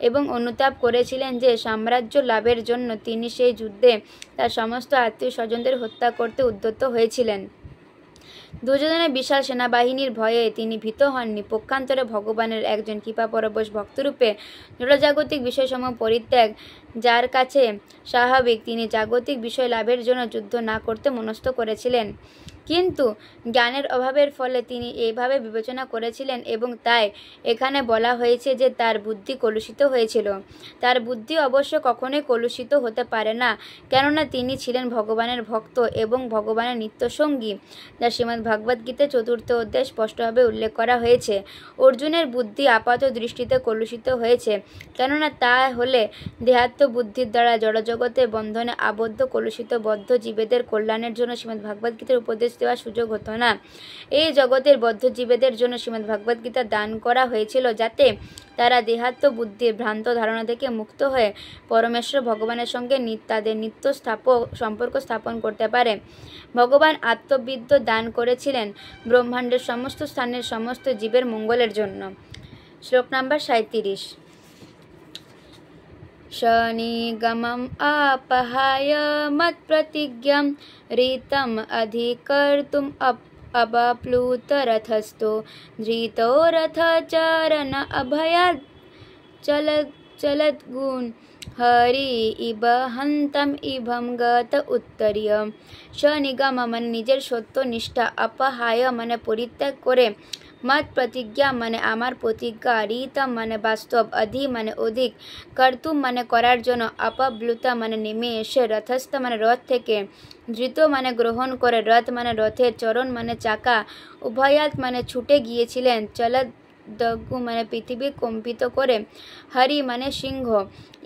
S1: এবং অনুতাপ করেছিলেন যে সাম্রাজ্য লাভের জন্য তিনি সেই যুদ্ধে তার সমস্ত আত্মীয় স্বজনদের হত্যা করতে উদ্যত হয়েছিলেন। দুর্যোধনের বিশাল সেনাবাহিনীর ভয়ে তিনি ভীত হননি। পক্ষান্তরে ভগবানের একজন কৃপাপরবশ ভক্তরূপে জড়জাগতিক বিষয়সমূহ পরিত্যাগ যার কাছে স্বাভাবিক, তিনি জাগতিক বিষয় লাভের জন্য যুদ্ধ না করতে মনস্থ করেছিলেন। কিন্তু জ্ঞানের অভাবের ফলে তিনি এইভাবে বিবেচনা করেছিলেন এবং তাই এখানে বলা হয়েছে যে তার বুদ্ধি কলুষিত হয়েছিল। তার বুদ্ধি অবশ্য কখনোই কলুষিত হতে পারে না, কেননা তিনি ছিলেন ভগবানের ভক্ত এবং ভগবানের নিত্যসঙ্গী, যা শ্রীমদ্ ভগবদ্গীতা 4th অধ্যায়ে স্পষ্টভাবে উল্লেখ করা হয়েছে। অর্জুনের বুদ্ধি আপাত দৃষ্টিতে কলুষিত হয়েছে, কেননা তা হলে দেহাত্ম বুদ্ধির দ্বারা জড়জগতের বন্ধনে আবদ্ধ কলুষিত বদ্ধ জীবেদের কল্যাণের জন্য শ্রীমদ্ ভগবদ্গীতার উপদেশ দেওয়ার সুযোগ হতো না। এই জগতের বদ্ধ জীবেদের জন্য শ্রীমদ্ ভগবদ্গীতা দান করা হয়েছিল যাতে তারা দেহাত্ম বুদ্ধির ভ্রান্ত ধারণা থেকে মুক্ত হয়ে পরমেশ্বর ভগবানের সঙ্গে তাদের নিত্য সম্পর্ক স্থাপন করতে পারে। ভগবান আত্মবিদ্য দান করেছিলেন ব্রহ্মাণ্ডের সমস্ত স্থানের সমস্ত জীবের মঙ্গলের জন্য। শ্লোক নাম্বার 37। শনিগমম আপহায় মৎপ্রতিজ্ঞাম ঋতম অধিকর্তুম অবপ্লুত রথস্থো ধৃতো রথচারণ অভয়াদ চলদ্গুণ হরি ইব হন্তম ইভম গত উত্তরীয়। স্বনিগম মানে নিজের সত্য নিষ্ঠা, অপহায় মানে পরিত্যাগ করে, মত প্রতিজ্ঞা মানে আমার প্রতিজ্ঞা, ঋতম মানে বাস্তব, অধি মানে অধিক, কর্তুম মানে করার জন্য, অপব্লুত মানে নেমে এসে, রথস্থ মানে রথ থেকে, ধৃত মানে গ্রহণ করে, রথ মানে রথের, চরণ মানে চাকা, উভয়াত মানে ছুটে গিয়েছিলেন, দগ্গু মানে পৃথিবী কম্পিত করে, হরি মানে সিংহ,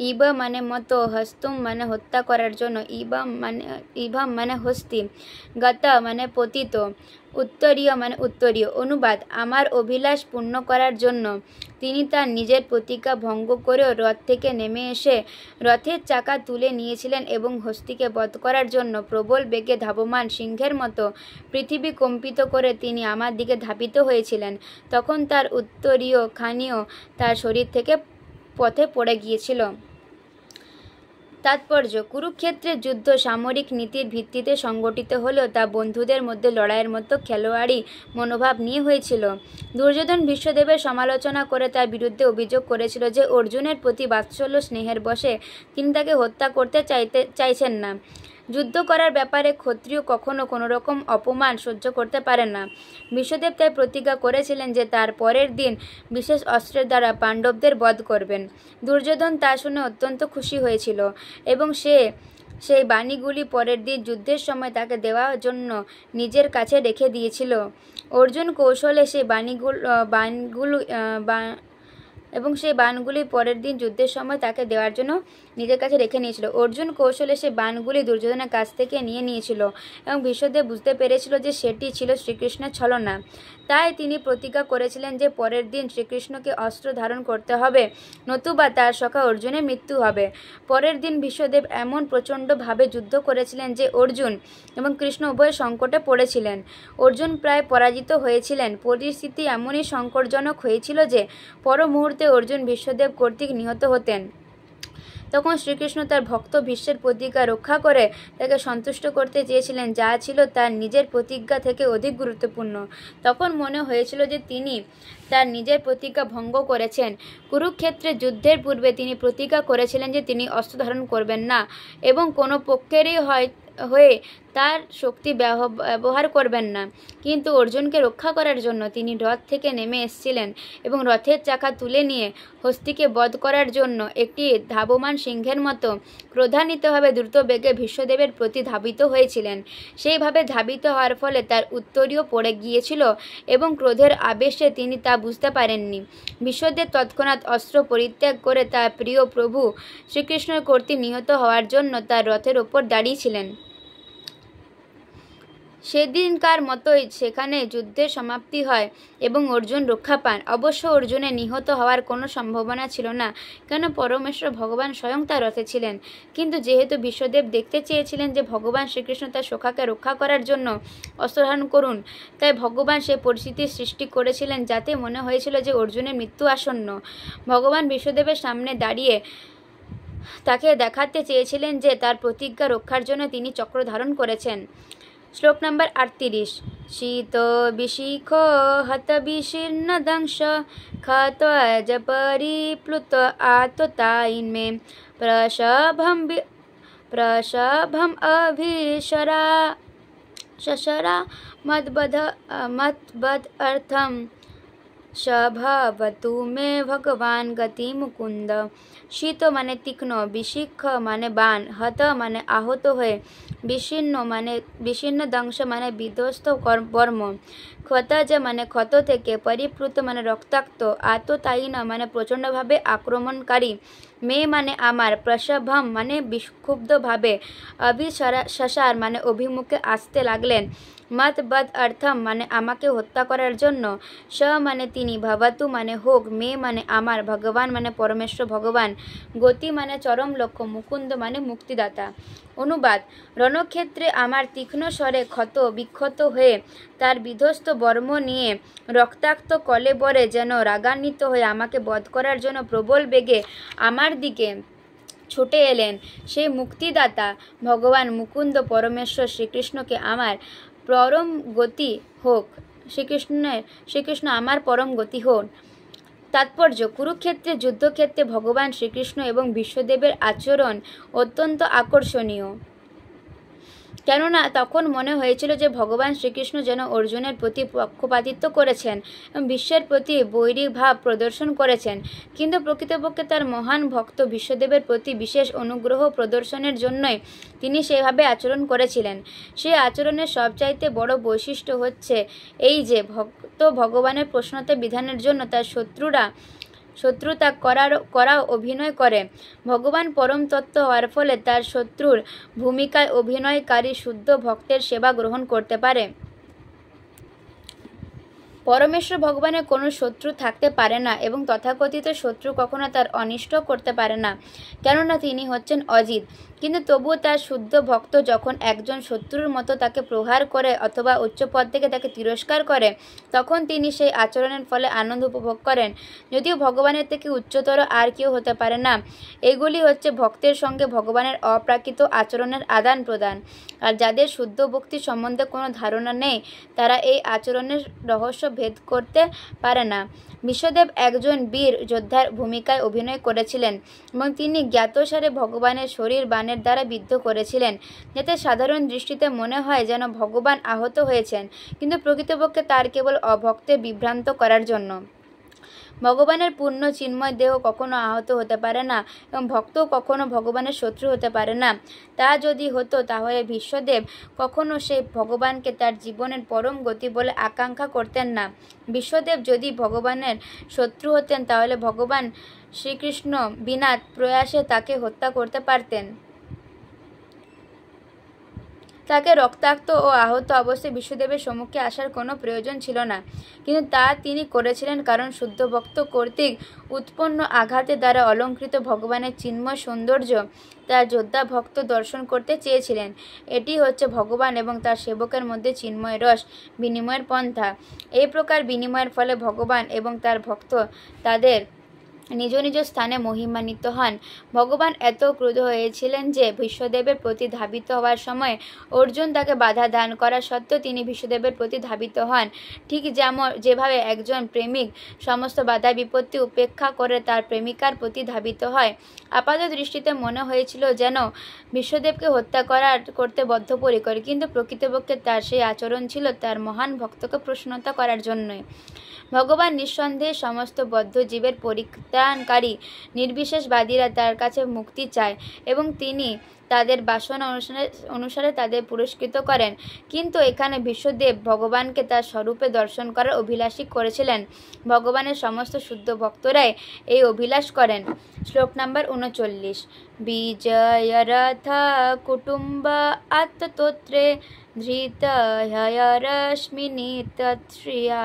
S1: ইব মানে মতো, হস্তুম মানে হত্যা করার জন্য, ইভম মানে হস্তি, গত মানে পতিত, উত্তরীয় মানে উত্তরীয়। অনুবাদ: আমার অভিলাষ পূর্ণ করার জন্য তিনি তার নিজের প্রতিজ্ঞা ভঙ্গ করেও রথ থেকে নেমে এসে রথের চাকা তুলে নিয়েছিলেন এবং হস্তিকে বধ করার জন্য প্রবল বেগে ধাবমান সিংহের মতো পৃথিবী কম্পিত করে তিনি আমার দিকে ধাবিত হয়েছিলেন। তখন তার উত্তরীয় খানিও তার শরীর থেকে পথে পড়ে গিয়েছিল। তাৎপর্য: কুরুক্ষেত্রের যুদ্ধ সামরিক নীতির ভিত্তিতে সংগঠিত হলেও তা বন্ধুদের মধ্যে লড়াইয়ের মতো খেলোয়াড়ি মনোভাব নিয়ে হয়েছিল। দুর্যোধন ভীষ্মদেবের সমালোচনা করে তার বিরুদ্ধে অভিযোগ করেছিল যে অর্জুনের প্রতি বাৎসল্য স্নেহের বশে তিনি তাকে হত্যা করতে চাইছেন না। যুদ্ধ করার ব্যাপারে ক্ষত্রিয় কখনো কোনো রকম অপমান সহ্য করতে পারেন না। ভীষ্মদেব তাই প্রতিজ্ঞা করেছিলেন যে তার পরের দিন বিশেষ অস্ত্রের দ্বারা পাণ্ডবদের বধ করবেন। দুর্যোধন তা শুনে অত্যন্ত খুশি হয়েছিল এবং সেই বাণীগুলি পরের দিন যুদ্ধের সময় তাকে দেওয়ার জন্য নিজের কাছে রেখে দিয়েছিল। অর্জুন কৌশলে সেই বাণগুলি পরের দিন যুদ্ধের সময় তাকে দেওয়ার জন্য নিজের কাছে রেখে নিয়েছিল। অর্জুন কৌশলে সেই বাণগুলি দুর্যোধনের কাছ থেকে নিয়ে নিয়েছিল এবং ভীষ্মদেব বুঝতে পেরেছিল যে সেটি ছিল শ্রীকৃষ্ণের ছলনা। তাই তিনি প্রতিজ্ঞা করেছিলেন যে পরের দিন শ্রীকৃষ্ণকে অস্ত্র ধারণ করতে হবে, নতুবা তার সখা অর্জুনের মৃত্যু হবে। পরের দিন ভীষ্মদেব এমন প্রচণ্ডভাবে যুদ্ধ করেছিলেন যে অর্জুন এবং কৃষ্ণ উভয় সংকটে পড়েছিলেন। অর্জুন প্রায় পরাজিত হয়েছিলেন। পরিস্থিতি এমনই সংকটজনক হয়েছিল যে পর মুহূর্তে অর্জুন ভীষ্মদেব কর্তৃক নিহত হতেন। তখন শ্রীকৃষ্ণ তার ভক্ত ভীষ্মের প্রতিজ্ঞা রক্ষা করে তাকে সন্তুষ্ট করতে চেয়েছিলেন, যা ছিল তার নিজের প্রতিজ্ঞা থেকে অধিক গুরুত্বপূর্ণ। তখন মনে হয়েছিল যে তিনি তার নিজের প্রতিজ্ঞা ভঙ্গ করেছেন। কুরুক্ষেত্রে যুদ্ধের পূর্বে তিনি প্রতিজ্ঞা করেছিলেন যে তিনি অস্ত্র ধারণ করবেন না এবং কোনো পক্ষেরই হয়ে তার শক্তি ব্যবহার করবেন না। কিন্তু অর্জুনকে রক্ষা করার জন্য তিনি রথ থেকে নেমে এসেছিলেন এবং রথের চাকা তুলে নিয়ে হস্তিকে বধ করার জন্য একটি ধাবমান সিংহের মতো ক্রোধান্বিতভাবে দ্রুত বেগে ভীষ্মদেবের প্রতি ধাবিত হয়েছিলেন। সেইভাবে ধাবিত হওয়ার ফলে তার উত্তরীয় পড়ে গিয়েছিল এবং ক্রোধের আবেশে তিনি তা বুঝতে পারেননি। ভীষ্মদেব তৎক্ষণাৎ অস্ত্র পরিত্যাগ করে তার প্রিয় প্রভু শ্রীকৃষ্ণের কর্তৃক নিহত হওয়ার জন্য তার রথের ওপর দাঁড়িয়েছিলেন। সেদিনকার মতোই সেখানে যুদ্ধের সমাপ্তি হয় এবং অর্জুন রক্ষা পান। অবশ্য অর্জুনের নিহত হওয়ার কোনো সম্ভাবনা ছিল না, কেন পরমেশ্বর ভগবান স্বয়ং তার রথে ছিলেন। কিন্তু যেহেতু ভীষ্মদেব দেখতে চেয়েছিলেন যে ভগবান শ্রীকৃষ্ণ তার সখাকে রক্ষা করার জন্য অস্ত্র ধারণ করুন, তাই ভগবান সেই পরিস্থিতির সৃষ্টি করেছিলেন যাতে মনে হয়েছিল যে অর্জুনের মৃত্যু আসন্ন। ভগবান ভীষ্মদেবের সামনে দাঁড়িয়ে তাকে দেখাতে চেয়েছিলেন যে তার প্রতিজ্ঞা রক্ষার জন্য তিনি চক্র ধারণ করেছেন। শ্লোক নম্বর 38। শীত বিশিখ হত বিশীর্ণ দংশ ক্ষত্বজ পরিপ্লুত আততায়িন্মে প্রসভম অভিশরা শশরা মদ্বদ অর্থম স্বভাবতু মে ভগবান গতি মুকুন্দ। শীত মানে তীক্ষ্ণ, বিশিখ মানে বাণ, হত মানে আহত হয়ে, বিশীর্ণ দংশ মানে বিধ্বস্ত বর্ম, ক্ষতজ মানে ক্ষত থেকে, পরিপ্লুত মানে রক্তাক্ত, আততায়ীন মানে প্রচণ্ডভাবে আক্রমণকারী, মে মানে আমার, প্রসভম মানে বিক্ষুব্ধভাবে, অভিশসার মানে অভিমুখে আসতে লাগলেন, মতবদ অর্থম মানে আমাকে হত্যা করার জন্য, স মানে তিনি, ভবতু মানে হোক, মে মানে আমার, ভগবান মানে পরমেশ্বর ভগবান, গতি মানে চরম লক্ষ্য, মুকুন্দ মানে মুক্তিদাতা। অনুবাদ: রণক্ষেত্রে আমার তীক্ষ্ণ স্বরে ক্ষত বিক্ষত হয়ে তার বিধ্বস্ত বর্ম নিয়ে রক্তাক্ত কলেবরে যেন রাগান্বিত হয়ে আমাকে বধ করার জন্য প্রবল বেগে আমার দিকে ছুটে এলেন সেই মুক্তিদাতা ভগবান মুকুন্দ পরমেশ্বর শ্রীকৃষ্ণকে আমার পরম গতি হোক। শ্রীকৃষ্ণ আমার পরম গতি হন। তাৎপর্য: কুরুক্ষেত্রে যুদ্ধক্ষেত্রে ভগবান শ্রীকৃষ্ণ এবং বিশ্বদেবের আচরণ অত্যন্ত আকর্ষণীয়। কেননা তখন মনে হয়েছিল যে ভগবান শ্রীকৃষ্ণ যেন অর্জুনের প্রতি পক্ষপাতিত্ব করেছেন এবং বিশ্বের প্রতি বৈরী ভাব প্রদর্শন করেছেন। কিন্তু প্রকৃতপক্ষে তার মহান ভক্ত বিশ্বদেবের প্রতি বিশেষ অনুগ্রহ প্রদর্শনের জন্যই তিনি সেভাবে আচরণ করেছিলেন। সেই আচরণের সবচাইতে বড় বৈশিষ্ট্য হচ্ছে এই যে ভক্ত ভগবানের প্রশ্নতে বিধানের জন্য তার শত্রুতা করাও অভিনয় করে। ভগবান পরম তত্ত্ব হওয়ার ফলে তার শত্রুর ভূমিকায় অভিনয়কারী শুদ্ধ ভক্তের সেবা গ্রহণ করতে পারে। পরমেশ্বর ভগবানের কোনো শত্রু থাকতে পারে না এবং তথাকথিত শত্রু কখনো তার অনিষ্ট করতে পারে না, কেননা তিনি হচ্ছেন অজিত। কিন্তু তবুও তার শুদ্ধ ভক্ত যখন একজন শত্রুর মতো তাকে প্রহার করে অথবা উচ্চ পদ থেকে তাকে তিরস্কার করে, তখন তিনি সেই আচরণের ফলে আনন্দ উপভোগ করেন। যদিও ভগবানের থেকে উচ্চতর আর কেউ হতে পারে না। এগুলি হচ্ছে ভক্তের সঙ্গে ভগবানের অপ্রাকৃত আচরণের আদান প্রদান। আর যাদের শুদ্ধ ভক্তি সম্বন্ধে কোনো ধারণা নেই, তারা এই আচরণের রহস্য ভেদ করতে পারে না। বিশ্বদেব একজন বীর যোদ্ধার ভূমিকায় অভিনয় করেছিলেন এবং তিনি জ্ঞাতসারে ভগবানের শরীর বাণের দ্বারা বিদ্ধ করেছিলেন, যাতে সাধারণ দৃষ্টিতে মনে হয় যেন ভগবান আহত হয়েছেন, কিন্তু প্রকৃতপক্ষে তার কেবল অভক্তের বিভ্রান্ত করার জন্য। ভগবানের পূর্ণ চিন্ময় দেহ কখনো আহত হতে পারে না এবং ভক্তও কখনো ভগবানের শত্রু হতে পারে না। তা যদি হতো তাহলে বিশ্বদেব কখনো সেই ভগবানকে তার জীবনের পরম গতি বলে আকাঙ্ক্ষা করতেন না। বিশ্বদেব যদি ভগবানের শত্রু হতেন তাহলে ভগবান শ্রীকৃষ্ণ বিনা প্রয়াসে তাকে হত্যা করতে পারতেন। তাকে রক্তাক্ত ও আহত অবস্থায় বিশ্বদেবের সম্মুখে আসার কোনো প্রয়োজন ছিল না, কিন্তু তা তিনি করেছিলেন কারণ শুদ্ধ ভক্ত কর্তৃক উৎপন্ন আঘাতের দ্বারা অলঙ্কৃত ভগবানের চিন্ময় সৌন্দর্য তার যোদ্ধা ভক্ত দর্শন করতে চেয়েছিলেন। এটি হচ্ছে ভগবান এবং তার সেবকের মধ্যে চিন্ময় রস বিনিময়ের পন্থা। এই প্রকার বিনিময়ের ফলে ভগবান এবং তার ভক্ত তাদের নিজ নিজ স্থানে মহিমান্বিত হন। ভগবান এত ক্রুদ্ধ হয়েছিলেন যে বিশ্বদেবের প্রতি ধাবিত হওয়ার সময় অর্জুন তাকে বাধা দান করা সত্ত্বেও তিনি বিশ্বদেবের প্রতি ধাবিত হন। ঠিক যেভাবে একজন প্রেমিক সমস্ত বাধা বিপত্তি উপেক্ষা করে তার প্রেমিকার প্রতি ধাবিত হয়। আপাত দৃষ্টিতে মনে হয়েছিল যেন বিশ্বদেবকে হত্যা করতে বদ্ধপরিকর, কিন্তু প্রকৃতপক্ষে তার সেই আচরণ ছিল তার মহান ভক্তকে প্রসন্নতা করার জন্যই। ভগবান নিঃসন্দেহে সমস্ত বদ্ধ জীবের পরিত্রাণকারী। নির্বিশেষবাদীরা তার কাছে মুক্তি চায় এবং তিনি তাদের বাসনা অনুসারে তাদের পুরস্কৃত করেন। কিন্তু এখানে বিশ্বদেব ভগবানকে তার স্বরূপে দর্শন করার অভিলাষী করেছিলেন। ভগবানের সমস্ত শুদ্ধ ভক্তরাই এই অভিলাষ করেন। শ্লোক নাম্বার 39। বিজয় রথা কুটুম্ব আত্মতোত্রে ধৃত রশ্মিনি তৎশ্রিয়া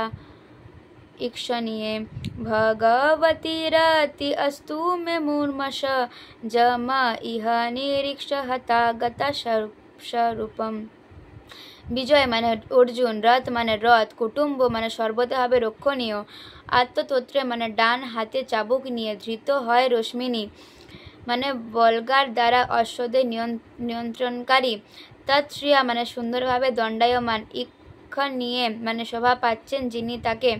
S1: ইক্ষণীয়ে ভগবতীরতি অস্তু মে মুর্মশ জম ইহ নিরীক্ষ হতা গতা স্বরূপম। বিজয় মানে অর্জুন, রথ মানে রথ, কুটুম্ব মানে সর্বতভাবে রক্ষণীয়, আত্মতত্রে মানে ডান হাতে চাবুক নিয়ে, ধৃত হয় রশ্মিনী মানে বলগার দ্বারা অশ্বদের নিয়ন্ত্রণকারী, তৎশ্রিয়া মানে সুন্দরভাবে দণ্ডায়মান, নিয়ে মানে শোভা পাচ্ছেন যিনি, তাকে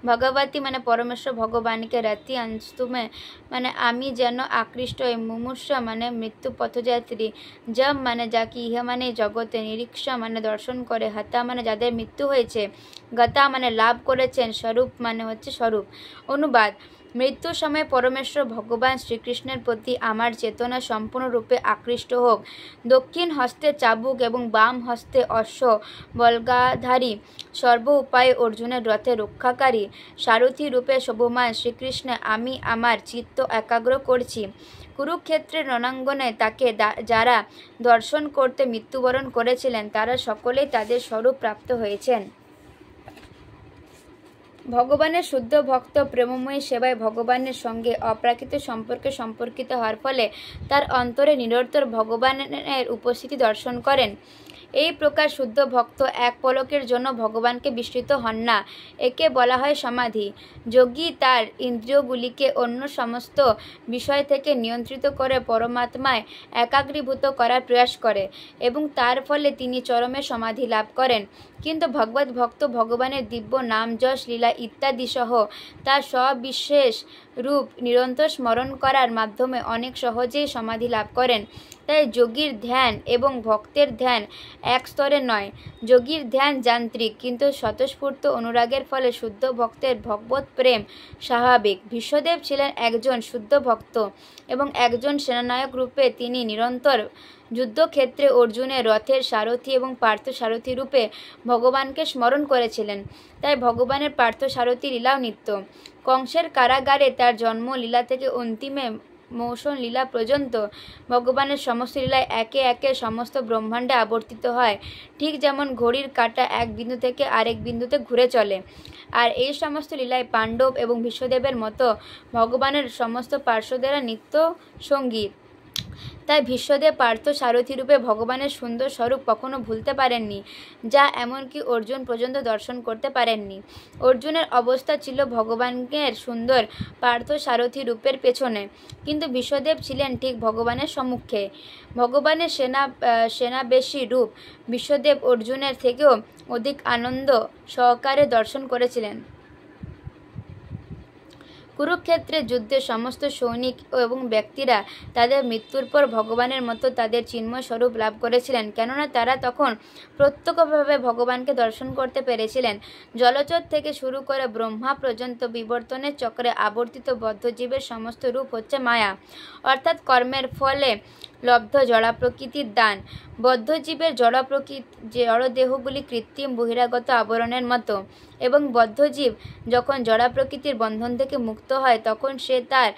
S1: ভগবতী মানে পরমেশ্বর ভগবানকে, রতি অস্তুমে মানে আমি যেন আকৃষ্ট, মুমূর্ষ মানে মৃত্যু পথযাত্রী, জম মানে যাকে, ইহ মানে জগতে, নিরীক্ষ মানে দর্শন করে, হতা মানে যাদের মৃত্যু হয়েছে, গতা মানে লাভ করেছেন, স্বরূপ মানে হচ্ছে স্বরূপ। অনুবাদ: মৃত্যুর সময় পরমেশ্বর ভগবান শ্রীকৃষ্ণের প্রতি আমার চেতনা সম্পূর্ণরূপে আকৃষ্ট হোক। দক্ষিণ হস্তে চাবুক এবং বাম হস্তে অশ্ব বলগাধারী, সর্ব উপায়ে অর্জুনের রথে রক্ষাকারী, সারথী রূপে শোভমান শ্রীকৃষ্ণে আমি আমার চিত্ত একাগ্র করছি। কুরুক্ষেত্রের রণাঙ্গনে তাকে যারা দর্শন করতে মৃত্যুবরণ করেছিলেন তারা সকলেই তাদের স্বরূপ প্রাপ্ত হয়েছেন। ভগবানের শুদ্ধ ভক্ত প্রেমময়ী সেবায় ভগবানের সঙ্গে অপ্রাকৃত সম্পর্কে সম্পর্কিত হওয়ার ফলে তার অন্তরে নিরন্তর ভগবানের উপস্থিতি দর্শন করেন। এই প্রকার শুদ্ধ ভক্ত এক পলকের জন্য ভগবানকে বিস্মৃত হন না। একে বলা হয় সমাধি। যোগী তার ইন্দ্রিয়গুলিকে অন্য সমস্ত বিষয় থেকে নিয়ন্ত্রিত করে পরমাত্মায় একাগ্রীভূত করার প্রয়াস করে এবং তার ফলে তিনি চরমে সমাধি লাভ করেন। কিন্তু ভগবত ভক্ত ভগবানের দিব্য নাম, যশ, লীলা ইত্যাদি সহ তার সবিশেষ রূপ নিরন্তর স্মরণ করার মাধ্যমে অনেক সহজেই সমাধি লাভ করেন। তাই যোগীর ধ্যান এবং ভক্তের ধ্যান এক স্তরে নয়। যোগীর ধ্যান যান্ত্রিক, কিন্তু স্বতঃস্ফূর্ত অনুরাগের ফলে শুদ্ধ ভক্তের ভগবৎ প্রেম স্বাভাবিক। বিশ্বদেব ছিলেন একজন শুদ্ধ ভক্ত এবং একজন সেনানায়ক রূপে তিনি নিরন্তর যুদ্ধক্ষেত্রে অর্জুনের রথের সারথি এবং পার্থসারথি রূপে ভগবানকে স্মরণ করেছিলেন। তাই ভগবানের পার্থসারথি লীলাও নিত্য। কংসের কারাগারে তার জন্ম লীলা থেকে অন্তিমে মৌসুম লীলা পর্যন্ত ভগবানের সমস্ত লীলায় একে একে সমস্ত ব্রহ্মাণ্ডে আবর্তিত হয়, ঠিক যেমন ঘড়ির কাঁটা এক বিন্দু থেকে আরেক বিন্দুতে ঘুরে চলে। আর এই সমস্ত লীলায় পাণ্ডব এবং বিশ্বদেবের মতো ভগবানের সমস্ত পার্শ্বদেরা নিত্য সঙ্গী। তাই ভীষ্মদেব পার্থ সারথি রূপে ভগবানের সুন্দর স্বরূপ কখনো ভুলতে পারেননি, যা এমনকি অর্জুন পর্যন্ত দর্শন করতে পারেননি। অর্জুনের অবস্থা ছিল ভগবানের সুন্দর পার্থ সারথি রূপের পেছনে, কিন্তু ভীষ্মদেব ছিলেন ঠিক ভগবানের সম্মুখে। ভগবানের সেনাবেশী রূপ ভীষ্মদেব অর্জুনের থেকেও অধিক আনন্দ সহকারে দর্শন করেছিলেন। কুরুক্ষেত্রের যুদ্ধে সমস্ত সৈনিক এবং ব্যক্তিরা তাদের মৃত্যুর পর ভগবানের মতো তাদের চিন্ময় স্বরূপ লাভ করেছিলেন, কেননা তারা তখন প্রত্যক্ষভাবে ভগবানকে দর্শন করতে পেরেছিলেন। জলচর থেকে শুরু করে ব্রহ্মা পর্যন্ত বিবর্তনের চক্রে আবর্তিত বদ্ধজীবের সমস্ত রূপ হচ্ছে মায়া, অর্থাৎ কর্মের ফলে লব্ধ জড়া প্রকৃতির দান। বদ্ধজীবের জড়দেহগুলি কৃত্রিম বহিরাগত আবরণের মতো, এবং বদ্ধজীব যখন জড়া প্রকৃতির বন্ধন থেকে মুক্ত হয় তখন সে তার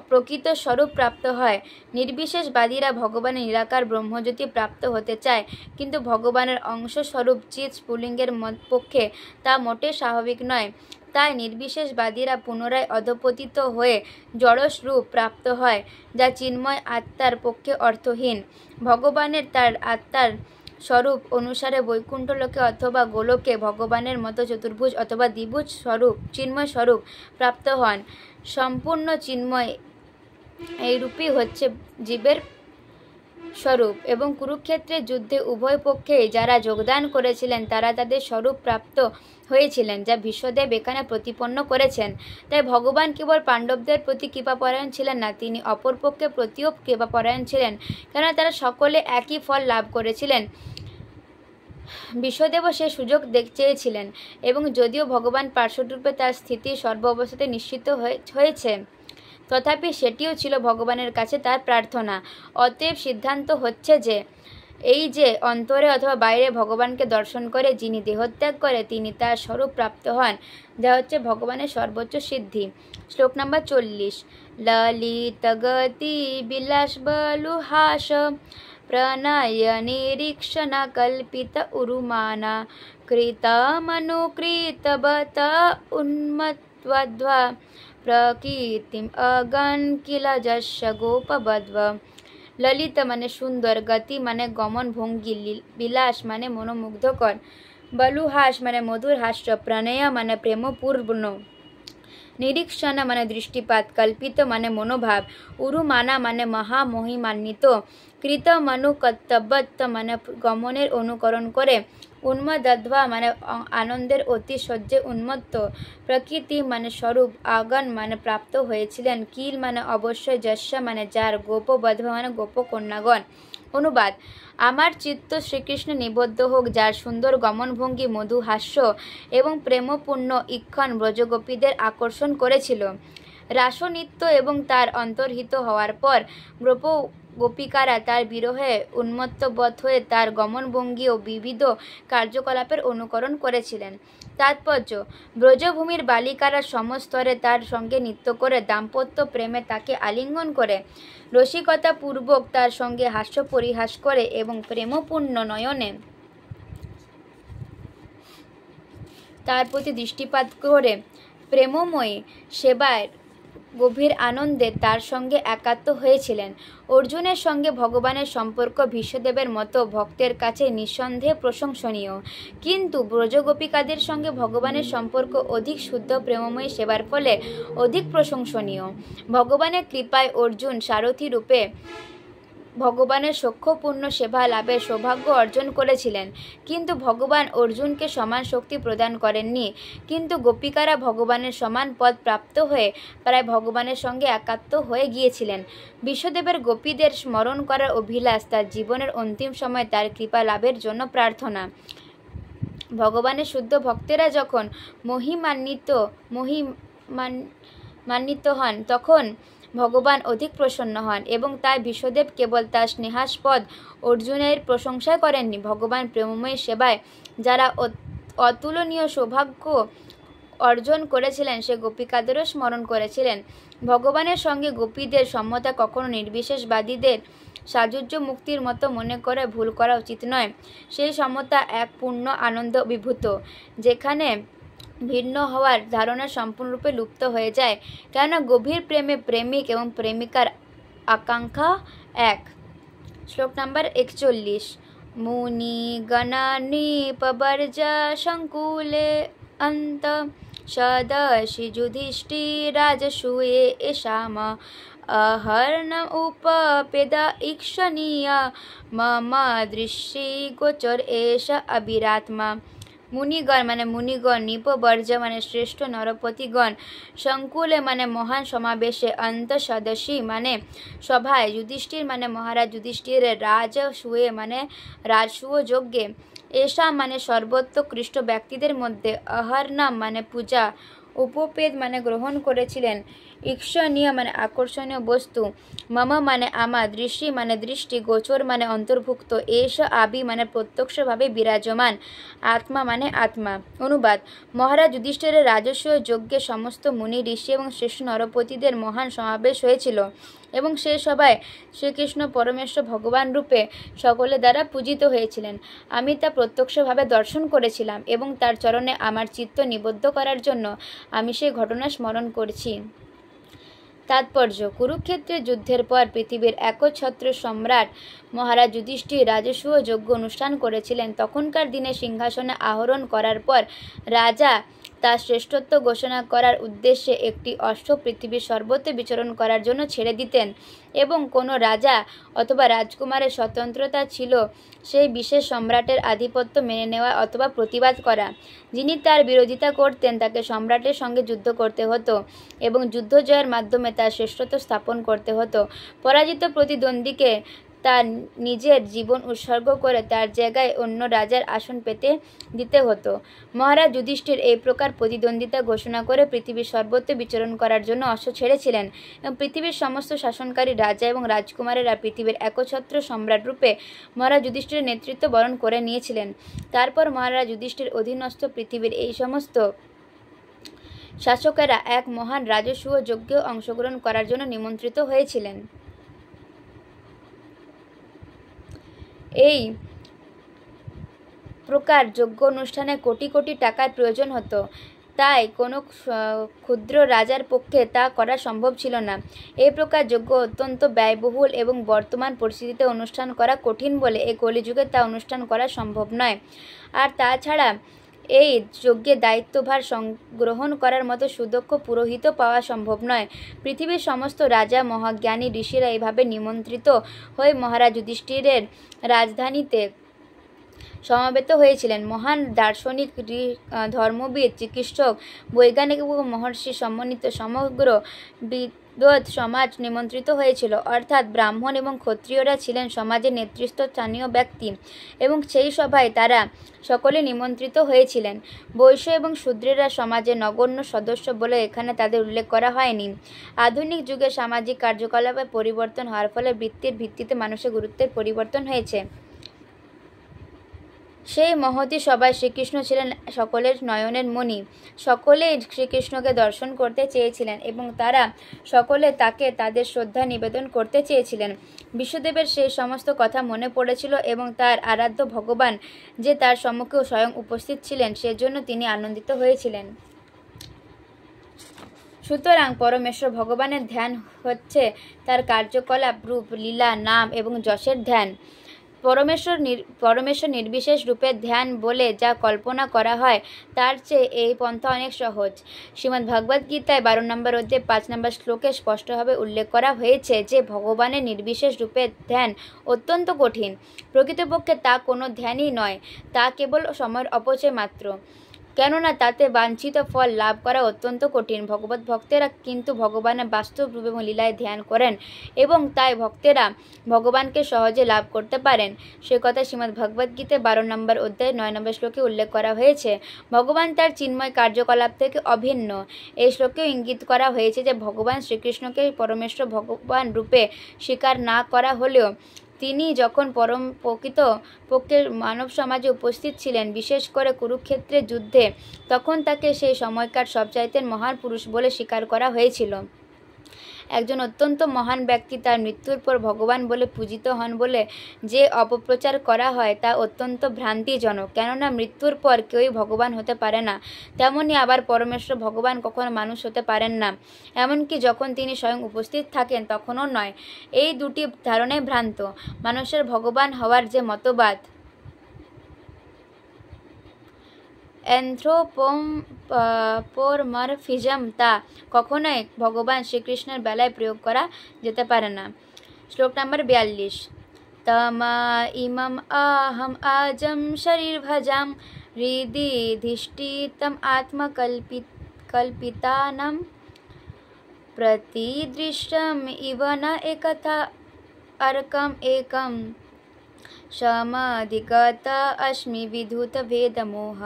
S1: প্রকৃত স্বরূপ প্রাপ্ত হয়। নির্বিশেষবাদীরা ভগবানের নিরাকার ব্রহ্মজ্যোতি প্রাপ্ত হতে চায়, কিন্তু ভগবানের অংশস্বরূপ চিৎ স্ফুলিঙ্গের পক্ষে তা মোটেই স্বাভাবিক নয়। তাই নির্বিশেষবাদীরা পুনরায় অধঃপতিত হয়ে জড়স্বরূপ প্রাপ্ত হয়, যা চিন্ময় আত্মার পক্ষে অর্থহীন। ভগবানের তার আত্মার স্বরূপ অনুসারে বৈকুণ্ঠলোকে অথবা গোলোকে ভগবানের মতো চতুর্ভুজ অথবা দ্বিভুজ স্বরূপ চিন্ময় স্বরূপ প্রাপ্ত হন। সম্পূর্ণ চিন্ময় এইরূপই হচ্ছে জীবের স্বরূপ। এবং কুরুক্ষেত্রের যুদ্ধে উভয় পক্ষেই যারা যোগদান করেছিলেন তারা তাদের স্বরূপ প্রাপ্ত হয়েছিলেন, যা ভীষ্মদেব এখানে প্রতিপন্ন করেছেন। তাই ভগবান কেবল পাণ্ডবদের প্রতি কৃপাপরায়ণ ছিলেন না, তিনি অপরপক্ষের প্রতিও কৃপাপরায়ণ ছিলেন, কেননা তারা সকলে একই ফল লাভ করেছিলেন। বিশ্বদেবও সে সুযোগ চেয়েছিলেন, এবং যদিও ভগবান পার্শ্বরূপে তার স্থিতি সর্ব অবস্থাতে নিশ্চিত হয়েছে, তথাপি সেটিও ছিল ভগবানের কাছে তার প্রার্থনা। অতএব সিদ্ধান্ত হচ্ছে যে এই যে অন্তরে অথবা বাইরে ভগবানকে দর্শন করে যিনি দেহত্যাগ করে তিনি তার স্বরূপ প্রাপ্ত হন, যা হচ্ছে ভগবানের সর্বোচ্চ সিদ্ধি। শ্লোক নম্বর 40। ললিত গতি বিলাস বলুহাস প্রণয় নিরীক্ষণ কল্পিত উরুমানা কৃতমনুকৃতবত উন্মত্তদ্ভা প্রকৃতিম অগণ কিল যস্য গোপবদ্ভ। ললিত মানে সুন্দর, গতি মানে গমন ভঙ্গি, বিলাস মানে মনোমুগ্ধকর, বলুহাস মানে মধুর হাস্য, প্রণয় মানে প্রেমপূর্ণ, নিরীক্ষণ মানে দৃষ্টিপাত, কল্পিত মানে মনোভাব, উরুমানা মানে মহামহিমান্বিত, কৃতমনুকর্তব্য মানে গমনের অনুকরণ করে, উন্মদধ্বা মানে আনন্দের অতিশয্যে উন্মত্ত, প্রকৃতি মানে স্বরূপ, আগন মানে প্রাপ্ত হয়েছিলেন, কিল মানে অবশ্যই, যস্য মানে যার, গোপবধবা মানে গোপকন্যাগণ। অনুবাদ: আমার চিত্ত শ্রীকৃষ্ণে নিবদ্ধ হোক, যার সুন্দর গমনভঙ্গি, মধু হাস্য এবং প্রেমপূর্ণ ঈক্ষণ ব্রজগোপীদের আকর্ষণ করেছিল। রাসনৃত্য এবং তার অন্তর্হিত হওয়ার পর গোপিকারা তার বিরহে উন্মত্তবোধ হয়ে তার গমনভঙ্গি ও বিবিধ কার্যকলাপের অনুকরণ করেছিলেন। তাৎপর্য: ব্রজভূমির বালিকারা সমস্তরে তার সঙ্গে নৃত্য করে, দাম্পত্য প্রেমে তাকে আলিঙ্গন করে, রসিকতাপূর্বক তার সঙ্গে হাস্য পরিহাস করে এবং প্রেমপূর্ণ নয়নে তার প্রতি দৃষ্টিপাত করে প্রেমময়ী সেবায় গভীর আনন্দে তার সঙ্গে একাত্ম হয়েছিলেন। অর্জুনের সঙ্গে ভগবানের সম্পর্ক ভীষ্মদেবের মতো ভক্তের কাছে নিঃসন্দেহে প্রশংসনীয়, কিন্তু ব্রজগোপিকাদের সঙ্গে ভগবানের সম্পর্ক অধিক শুদ্ধ প্রেমময়ী সেবার ফলে অধিক প্রশংসনীয়। ভগবানের কৃপায় অর্জুন সারথী রূপে ভগবানের সখ্যপূর্ণ সেবা লাভের সৌভাগ্য অর্জন করেছিলেন, কিন্তু ভগবান অর্জুনকে সমান শক্তি প্রদান করেননি। কিন্তু গোপিকারা ভগবানের সমান পদ প্রাপ্ত হয়ে প্রায় ভগবানের সঙ্গে একাত্ম হয়ে গিয়েছিলেন। বিশ্বদেবের গোপীদের স্মরণ করার অভিলাষ তার জীবনের অন্তিম সময় তার কৃপা লাভের জন্য প্রার্থনা। ভগবানের শুদ্ধ ভক্তেরা যখন মহিমান্বিত হন তখন ভগবান অধিক প্রসন্ন হন, এবং তাই বিশ্বদেব কেবল তার স্নেহাস্পদ অর্জুনের প্রশংসা করেননি, ভগবান প্রেমময় সেবায় যারা অতুলনীয় সৌভাগ্য অর্জন করেছিলেন সে গোপিকাদেরও স্মরণ করেছিলেন। ভগবানের সঙ্গে গোপীদের সম্মতা কখনো নির্বিশেষবাদীদের সাযুজ্য মুক্তির মতো মনে করে ভুল করা উচিত নয়। সেই সমতা এক পূর্ণ আনন্দ অভিভূত, যেখানে ভিন্ন হওয়ার ধারণা সম্পূর্ণরূপে লুপ্ত হয়ে যায়, কেননা গভীর প্রেমে প্রেমিক এবং প্রেমিকার আকাঙ্ক্ষা এক। শ্লোক নাম্বার 41। মুনি গণানিপবর্জা সংকুলে অন্ত সদর্শি যুধিষ্ঠিরাজসূয়ে এষাম অহর্ণম উপপেদ ঈক্ষণীয় মম দৃশ্যি গোচর এষ অবিরাত্মা। মুনিগণ মানে মুনিগণ, নিপবর্জ মানে শ্রেষ্ঠ নরপতিগণ, সংকুলে মানে মহান সমাবেশে, অন্তঃসদর্শী মানে সভায়, যুধিষ্ঠির মানে মহারাজ যুধিষ্ঠিরের, রাজসূয়ে মানে রাজসূয় যজ্ঞে, এসা মানে সর্বোৎকৃষ্ট ব্যক্তিদের মধ্যে, অহর্ণম মানে পূজা, উপপেদ মানে গ্রহণ করেছিলেন, ঈক্ষণীয় মানে আকর্ষণীয় বস্তু, মম মানে আমার, দৃষ্টি মানে দৃষ্টি, গোচর মানে অন্তর্ভুক্ত, এষ আবি মানে প্রত্যক্ষভাবে বিরাজমান, আত্মা মানে আত্মা। অনুবাদ: মহারাজ যুধিষ্ঠিরের রাজস্ব যজ্ঞে সমস্ত মুনি, ঋষি এবং শ্রেষ্ঠ নরপতিদের মহান সমাবেশ হয়েছিল, এবং সেই সভায় শ্রীকৃষ্ণ পরমেশ্বর ভগবান রূপে সকলের দ্বারা পূজিত হয়েছিলেন। আমি তা প্রত্যক্ষভাবে দর্শন করেছিলাম, এবং তার চরণে আমার চিত্ত নিবদ্ধ করার জন্য আমি সেই ঘটনা স্মরণ করছি। তাৎপর্য: কুরুক্ষেত্রের যুদ্ধের পর পৃথিবীর একচ্ছত্র সম্রাট মহারাজ যুধিষ্ঠির রাজসূয় যজ্ঞ অনুষ্ঠান করেছিলেন। তখনকার দিনে সিংহাসনে আরোহণ করার পর রাজা তার শ্রেষ্ঠত্ব ঘোষণা করার উদ্দেশ্যে একটি অশ্ব পৃথিবীর সর্বত্র বিচরণ করার জন্য ছেড়ে দিতেন, এবং কোনো রাজা অথবা রাজকুমারের স্বতন্ত্রতা ছিল সেই বিশেষ সম্রাটের আধিপত্য মেনে নেওয়া অথবা প্রতিবাদ করা। যিনি তার বিরোধিতা করতেন তাকে সম্রাটের সঙ্গে যুদ্ধ করতে হতো, এবং যুদ্ধ জয়ের মাধ্যমে তার শ্রেষ্ঠত্ব স্থাপন করতে হতো। পরাজিত প্রতিদ্বন্দ্বীকে তার নিজের জীবন উৎসর্গ করে তার জায়গায় অন্য রাজার আসন পেতে দিতে হতো। মহারাজ যুধিষ্ঠির এই প্রকার প্রতিদ্বন্দ্বিতা ঘোষণা করে পৃথিবীর সর্বত্র বিচরণ করার জন্য অশ্ব ছেড়েছিলেন, এবং পৃথিবীর সমস্ত শাসনকারী রাজা এবং রাজকুমারেরা পৃথিবীর একচ্ছত্র সম্রাট রূপে মহারাজ যুধিষ্ঠিরের নেতৃত্ব বরণ করে নিয়েছিলেন। তারপর মহারাজ যুধিষ্ঠির অধীনস্থ পৃথিবীর এই সমস্ত শাসকেরা এক মহান রাজসূয় যজ্ঞে অংশগ্রহণ করার জন্য নিমন্ত্রিত হয়েছিলেন। এই প্রকার যজ্ঞ অনুষ্ঠানে কোটি কোটি টাকার প্রয়োজন হতো, তাই কোনো ক্ষুদ্র রাজার পক্ষে তা করা সম্ভব ছিল না। এই প্রকার যজ্ঞ অত্যন্ত ব্যয়বহুল এবং বর্তমান পরিস্থিতিতে অনুষ্ঠান করা কঠিন বলে এই কলিযুগে তা অনুষ্ঠান করা সম্ভব নয়। আর তাছাড়া এই যজ্ঞে দায়িত্বভার গ্রহণ করার মতো সুদক্ষ পুরোহিত পাওয়া সম্ভব নয়। পৃথিবীর সমস্ত রাজা, মহাজ্ঞানী ঋষিরা এইভাবে নিমন্ত্রিত হয়ে মহারাজ যুধিষ্ঠিরের রাজধানীতে সমবেত হয়েছিলেন। মহান দার্শনিক, ধর্মবিদ, চিকিৎসক, বৈজ্ঞানিক এবং মহর্ষি সমন্বিত সমগ্র বিদ্বৎ সমাজ নিমন্ত্রিত হয়েছিল, অর্থাৎ ব্রাহ্মণ এবং ক্ষত্রিয়রা ছিলেন সমাজের নেতৃস্থানীয় ব্যক্তি, এবং সেই সভায় তারা সকলে নিমন্ত্রিত হয়েছিলেন। বৈশ্য এবং শূদ্রেরা সমাজের নগণ্য সদস্য বলে এখানে তাদের উল্লেখ করা হয়নি। আধুনিক যুগে সামাজিক কার্যকলাপে পরিবর্তন হওয়ার ফলে বৃত্তির ভিত্তিতে মানুষের গুরুত্বের পরিবর্তন হয়েছে। সেই মহতী সভায় শ্রীকৃষ্ণ ছিলেন সকলের নয়নের মণি। সকলেই শ্রীকৃষ্ণকে দর্শন করতে চেয়েছিলেন, এবং তারা সকলে তাকে তাদের শ্রদ্ধা নিবেদন করতে চেয়েছিলেন। বিশ্বদেবের সেই সমস্ত কথা মনে পড়েছিল, এবং তার আরাধ্য ভগবান যে তার সম্মুখে স্বয়ং উপস্থিত ছিলেন সেজন্য তিনি আনন্দিত হয়েছিলেন। সুতরাং পরমেশ্বর ভগবানের ধ্যান হচ্ছে তার কার্যকলাপ, রূপ, লীলা, নাম এবং যশের ধ্যান। পরমেশ্বর নির্বিশেষ রূপে ধ্যান বলে যা কল্পনা করা হয় তার চেয়ে এই পন্থা অনেক সহজ। শ্রীমদ্ ভগবদ গীতায় 12 নম্বর অধ্যায় 5 নম্বর শ্লোকে স্পষ্টভাবে উল্লেখ করা হয়েছে যে ভগবানের নির্বিশেষ রূপে ধ্যান অত্যন্ত কঠিন। প্রকৃতপক্ষে তা কোনো ধ্যানই নয়, তা কেবল সময়ের অপচয় মাত্র, কেননা তাতে বাঞ্ছিত ফল লাভ করা অত্যন্ত কঠিন। ভগবত ভক্তেরা কিন্তু ভগবানের বাস্তব রূপ এবং লীলায় ধ্যান করেন এবং তাই ভক্তেরা ভগবানকে সহজে লাভ করতে পারেন। সে কথা শ্রীমদ্ ভগবদ গীতায় 12 নম্বর অধ্যায় 9 নম্বর শ্লোকে উল্লেখ করা হয়েছে। ভগবান তার চিন্ময় কার্যকলাপ থেকে অভিন্ন। এই শ্লোকেও ইঙ্গিত করা হয়েছে যে ভগবান শ্রীকৃষ্ণকে পরমেশ্বর ভগবান রূপে স্বীকার না করা হলেও তিনি যখন প্রকৃতপক্ষের মানব সমাজে উপস্থিত ছিলেন, বিশেষ করে কুরুক্ষেত্রের যুদ্ধে, তখন তাকে সেই সময়কার সবচাইতে মহান পুরুষ বলে স্বীকার করা হয়েছিল। একজন অত্যন্ত মহান ব্যক্তি তার মৃত্যুর পর ভগবান বলে পূজিত হন বলে যে অপপ্রচার করা হয় তা অত্যন্ত ভ্রান্তিজনক, কেননা মৃত্যুর পর কেউই ভগবান হতে পারে না। তেমনি আবার পরমেশ্বর ভগবান কখনো মানুষ হতে পারেন না, এমনকি যখন তিনি স্বয়ং উপস্থিত থাকেন তখনও নয়। এই দুটি ধারণাই ভ্রান্ত। মানুষের ভগবান হওয়ার যে মতবাদ অ্যানথ্রোপোমরফিজম তা কখনোই ভগবান শ্রীকৃষ্ণের বেলায় প্রয়োগ করা যেতে পারে না। শ্লোক নম্বর 42। তমা ইমম আহম আজম শরীর ভজাম হৃদি ধিষ্ঠিতম আত্মকল্পিতানাম প্রতিদৃষ্টম ইব ন একথা अर्कम एकम সমাধিগত অস্মি বিধূত ভেদ মোহ।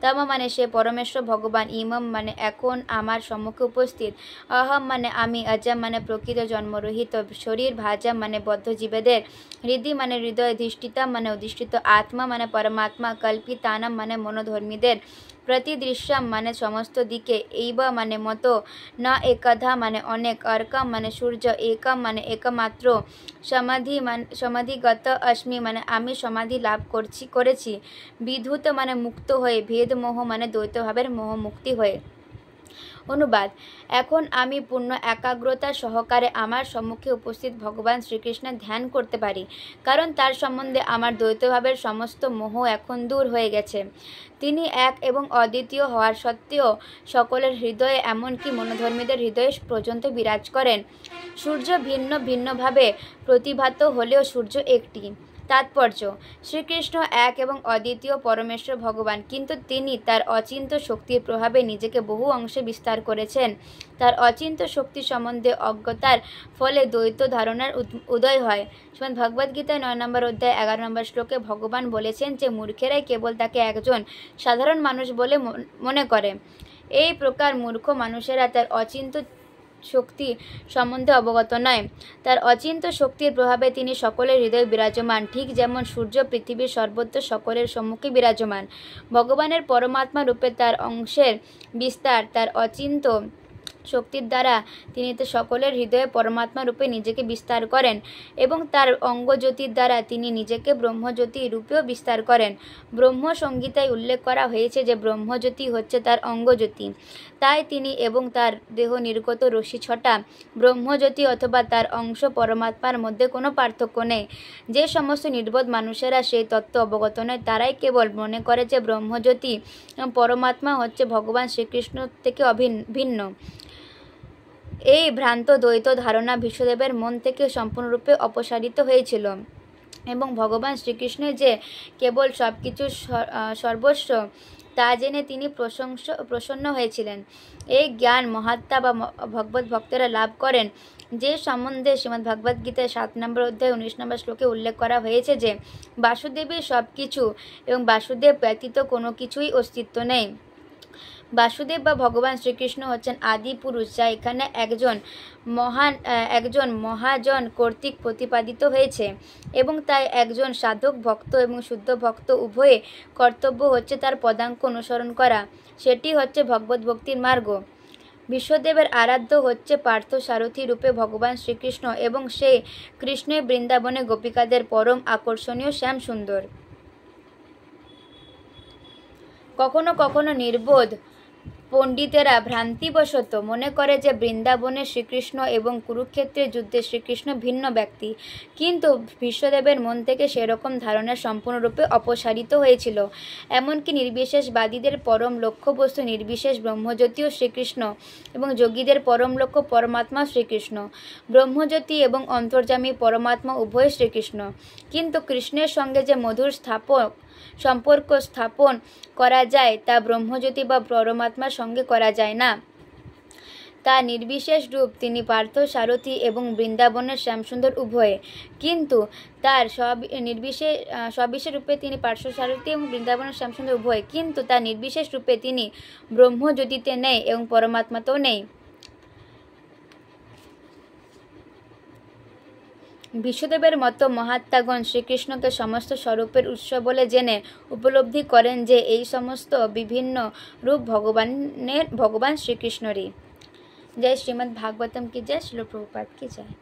S1: তম মানে সে পরমেশ্বর ভগবান, ইমম মানে এখন আমার সম্মুখে উপস্থিত, অহম মানে আমি, অজম মানে প্রকৃত জন্মরহিত, শরীর ভাজম মানে বদ্ধ জীবেদের, হৃদি মানে হৃদয়, ধিষ্ঠিতা মানে অধিষ্ঠিত, আত্মা মানে পরমাত্মা, কল্পিতানাম মানে মনোধর্মীদের, প্রতিদৃশ্যম মানে সমস্ত দিকে, এইব মানে মতো, ন একধা মানে অনেক, অর্কম মানে সূর্য, একম মানে একমাত্র, সমাধিগত অস্মি মানে আমি সমাধি লাভ করেছি, বিধূত মানে মুক্ত হয়ে, ভেদ মোহ মানে দ্বৈতভাবের মোহ মুক্তি হয়ে। অনুবাদ: এখন আমি পূর্ণ একাগ্রতা সহকারে আমার সম্মুখে উপস্থিত ভগবান শ্রীকৃষ্ণের ধ্যান করতে পারি, কারণ তার সম্বন্ধে আমার দ্বৈতভাবের সমস্ত মোহ এখন দূর হয়ে গেছে। তিনি এক এবং অদ্বিতীয় হওয়ার সত্ত্বেও সকলের হৃদয়ে, এমনকি মনোধর্মীদের হৃদয়ে পর্যন্ত বিরাজ করেন। সূর্য ভিন্ন ভিন্নভাবে প্রতিভাত হলেও সূর্য একটি। তাৎপর্য: শ্রীকৃষ্ণ এক এবং অদ্বিতীয় পরমেশ্বর ভগবান, কিন্তু তিনি তার অচিন্ত্য শক্তির প্রভাবে নিজেকে বহু অংশে বিস্তার করেছেন। তার অচিন্ত্য শক্তি সম্বন্ধে অজ্ঞতার ফলে দ্বৈত ধারণার উদয় হয়। শ্রীমদ্ ভগবদ গীতায় 9 নম্বর অধ্যায় 11 নম্বর শ্লোকে ভগবান বলেছেন যে মূর্খেরাই কেবল তাকে একজন সাধারণ মানুষ বলে মনে করে। এই প্রকার মূর্খ মানুষেরা তার অচিন্ত্য শক্তি সম্বন্ধে অবগত নয়। তার অচিন্ত্য শক্তির প্রভাবে তিনি সকলের হৃদয়ে বিরাজমান, ঠিক যেমন সূর্য পৃথিবীর সর্বত্র সকলের সম্মুখে বিরাজমান। ভগবানের পরমাত্মা রূপে তার অংশের বিস্তার তার অচিন্ত্য শক্তির দ্বারা তিনি তো সকলের হৃদয়ে পরমাত্মা রূপে নিজেকে বিস্তার করেন এবং তার অঙ্গজ্যোতির দ্বারা তিনি নিজেকে ব্রহ্মজ্যোতি রূপেও বিস্তার করেন। ব্রহ্ম সংহিতায় উল্লেখ করা হয়েছে যে ব্রহ্মজ্যোতি হচ্ছে তার অঙ্গজ্যোতি, তাই তিনি এবং তার দেহ নির্গত রশ্মি ছটা ব্রহ্মজ্যোতি অথবা তার অংশ পরমাত্মার মধ্যে কোনো পার্থক্য নেই। যে সমস্ত নির্বোধ মানুষেরা সেই তত্ত্ব অবগত নয় তারাই কেবল মনে করে যে ব্রহ্মজ্যোতি পরমাত্মা হচ্ছে ভগবান শ্রীকৃষ্ণ থেকে ভিন্ন। এই ভ্রান্ত দ্বৈত ধারণা বিশ্বদেবের মন থেকে সম্পূর্ণরূপে অপসারিত হয়েছিল এবং ভগবান শ্রীকৃষ্ণের যে কেবল সব কিছু সর্বস্ব তা জেনে তিনি প্রসন্ন হয়েছিলেন। এই জ্ঞান মহাত্মা বা ভগবত ভক্তেরা লাভ করেন, যে সম্বন্ধে শ্রীমদ্ ভগবদ গীতায় 7 নম্বর অধ্যায় 19 নম্বর শ্লোকে উল্লেখ করা হয়েছে যে বাসুদেবই সব কিছু এবং বাসুদেব ব্যতীত কোনো কিছুই অস্তিত্ব নেই। বাসুদেব বা ভগবান শ্রীকৃষ্ণ হচ্ছেন আদি পুরুষ, যা এখানে একজন মহাজন কর্তৃক প্রতিপাদিত হয়েছে এবং তাই একজন সাধক ভক্ত এবং শুদ্ধ ভক্ত উভয়ে কর্তব্য হচ্ছে তার পদাঙ্ক অনুসরণ করা। সেটি হচ্ছে ভগবত ভক্তির মার্গ। বিশ্বদেবের আরাধ্য হচ্ছে পার্থ সারথী রূপে ভগবান শ্রীকৃষ্ণ এবং সেই কৃষ্ণই বৃন্দাবনে গোপিকাদের পরম আকর্ষণীয় শ্যাম সুন্দর। কখনো কখনো নির্বোধ পণ্ডিতেরা ভ্রান্তিবশত মনে করে যে বৃন্দাবনে শ্রীকৃষ্ণ এবং কুরুক্ষেত্রের যুদ্ধে শ্রীকৃষ্ণ ভিন্ন ব্যক্তি, কিন্তু ভীষ্মদেবের মন থেকে সেরকম ধারণা সম্পূর্ণরূপে অপসারিত হয়েছিল। এমনকি নির্বিশেষবাদীদের পরম লক্ষ্যবস্তু নির্বিশেষ ব্রহ্মজ্যোতিও শ্রীকৃষ্ণ এবং যোগীদের পরম লক্ষ্য পরমাত্মা শ্রীকৃষ্ণ। ব্রহ্মজ্যোতি এবং অন্তর্যামী পরমাত্মা উভয় শ্রীকৃষ্ণ, কিন্তু কৃষ্ণের সঙ্গে যে মধুর সম্পর্ক স্থাপন করা যায় তা ব্রহ্মজ্যোতি বা পরমাত্মার সঙ্গে করা যায় না। তার নির্বিশেষ রূপ তিনি পার্থ সারথী এবং বৃন্দাবনের শ্যামসুন্দর উভয়ে, কিন্তু তার সবিশেষ রূপে তিনি পার্থ সারথী এবং বৃন্দাবনের শ্যামসুন্দর উভয়ে, কিন্তু তার নির্বিশেষ রূপে তিনি ব্রহ্মজ্যোতিতে নেই এবং পরমাত্মাতেও নেই। বিশ্বদেবের মতো মহাত্মাগণ শ্রীকৃষ্ণকে সমস্ত স্বরূপের উৎস বলে জেনে উপলব্ধি করেন যে এই সমস্ত বিভিন্ন রূপ ভগবান শ্রীকৃষ্ণরই। জয় শ্রীমদ্ ভাগবতম কি জয়, শিল প্রভুপাদ কি জয়।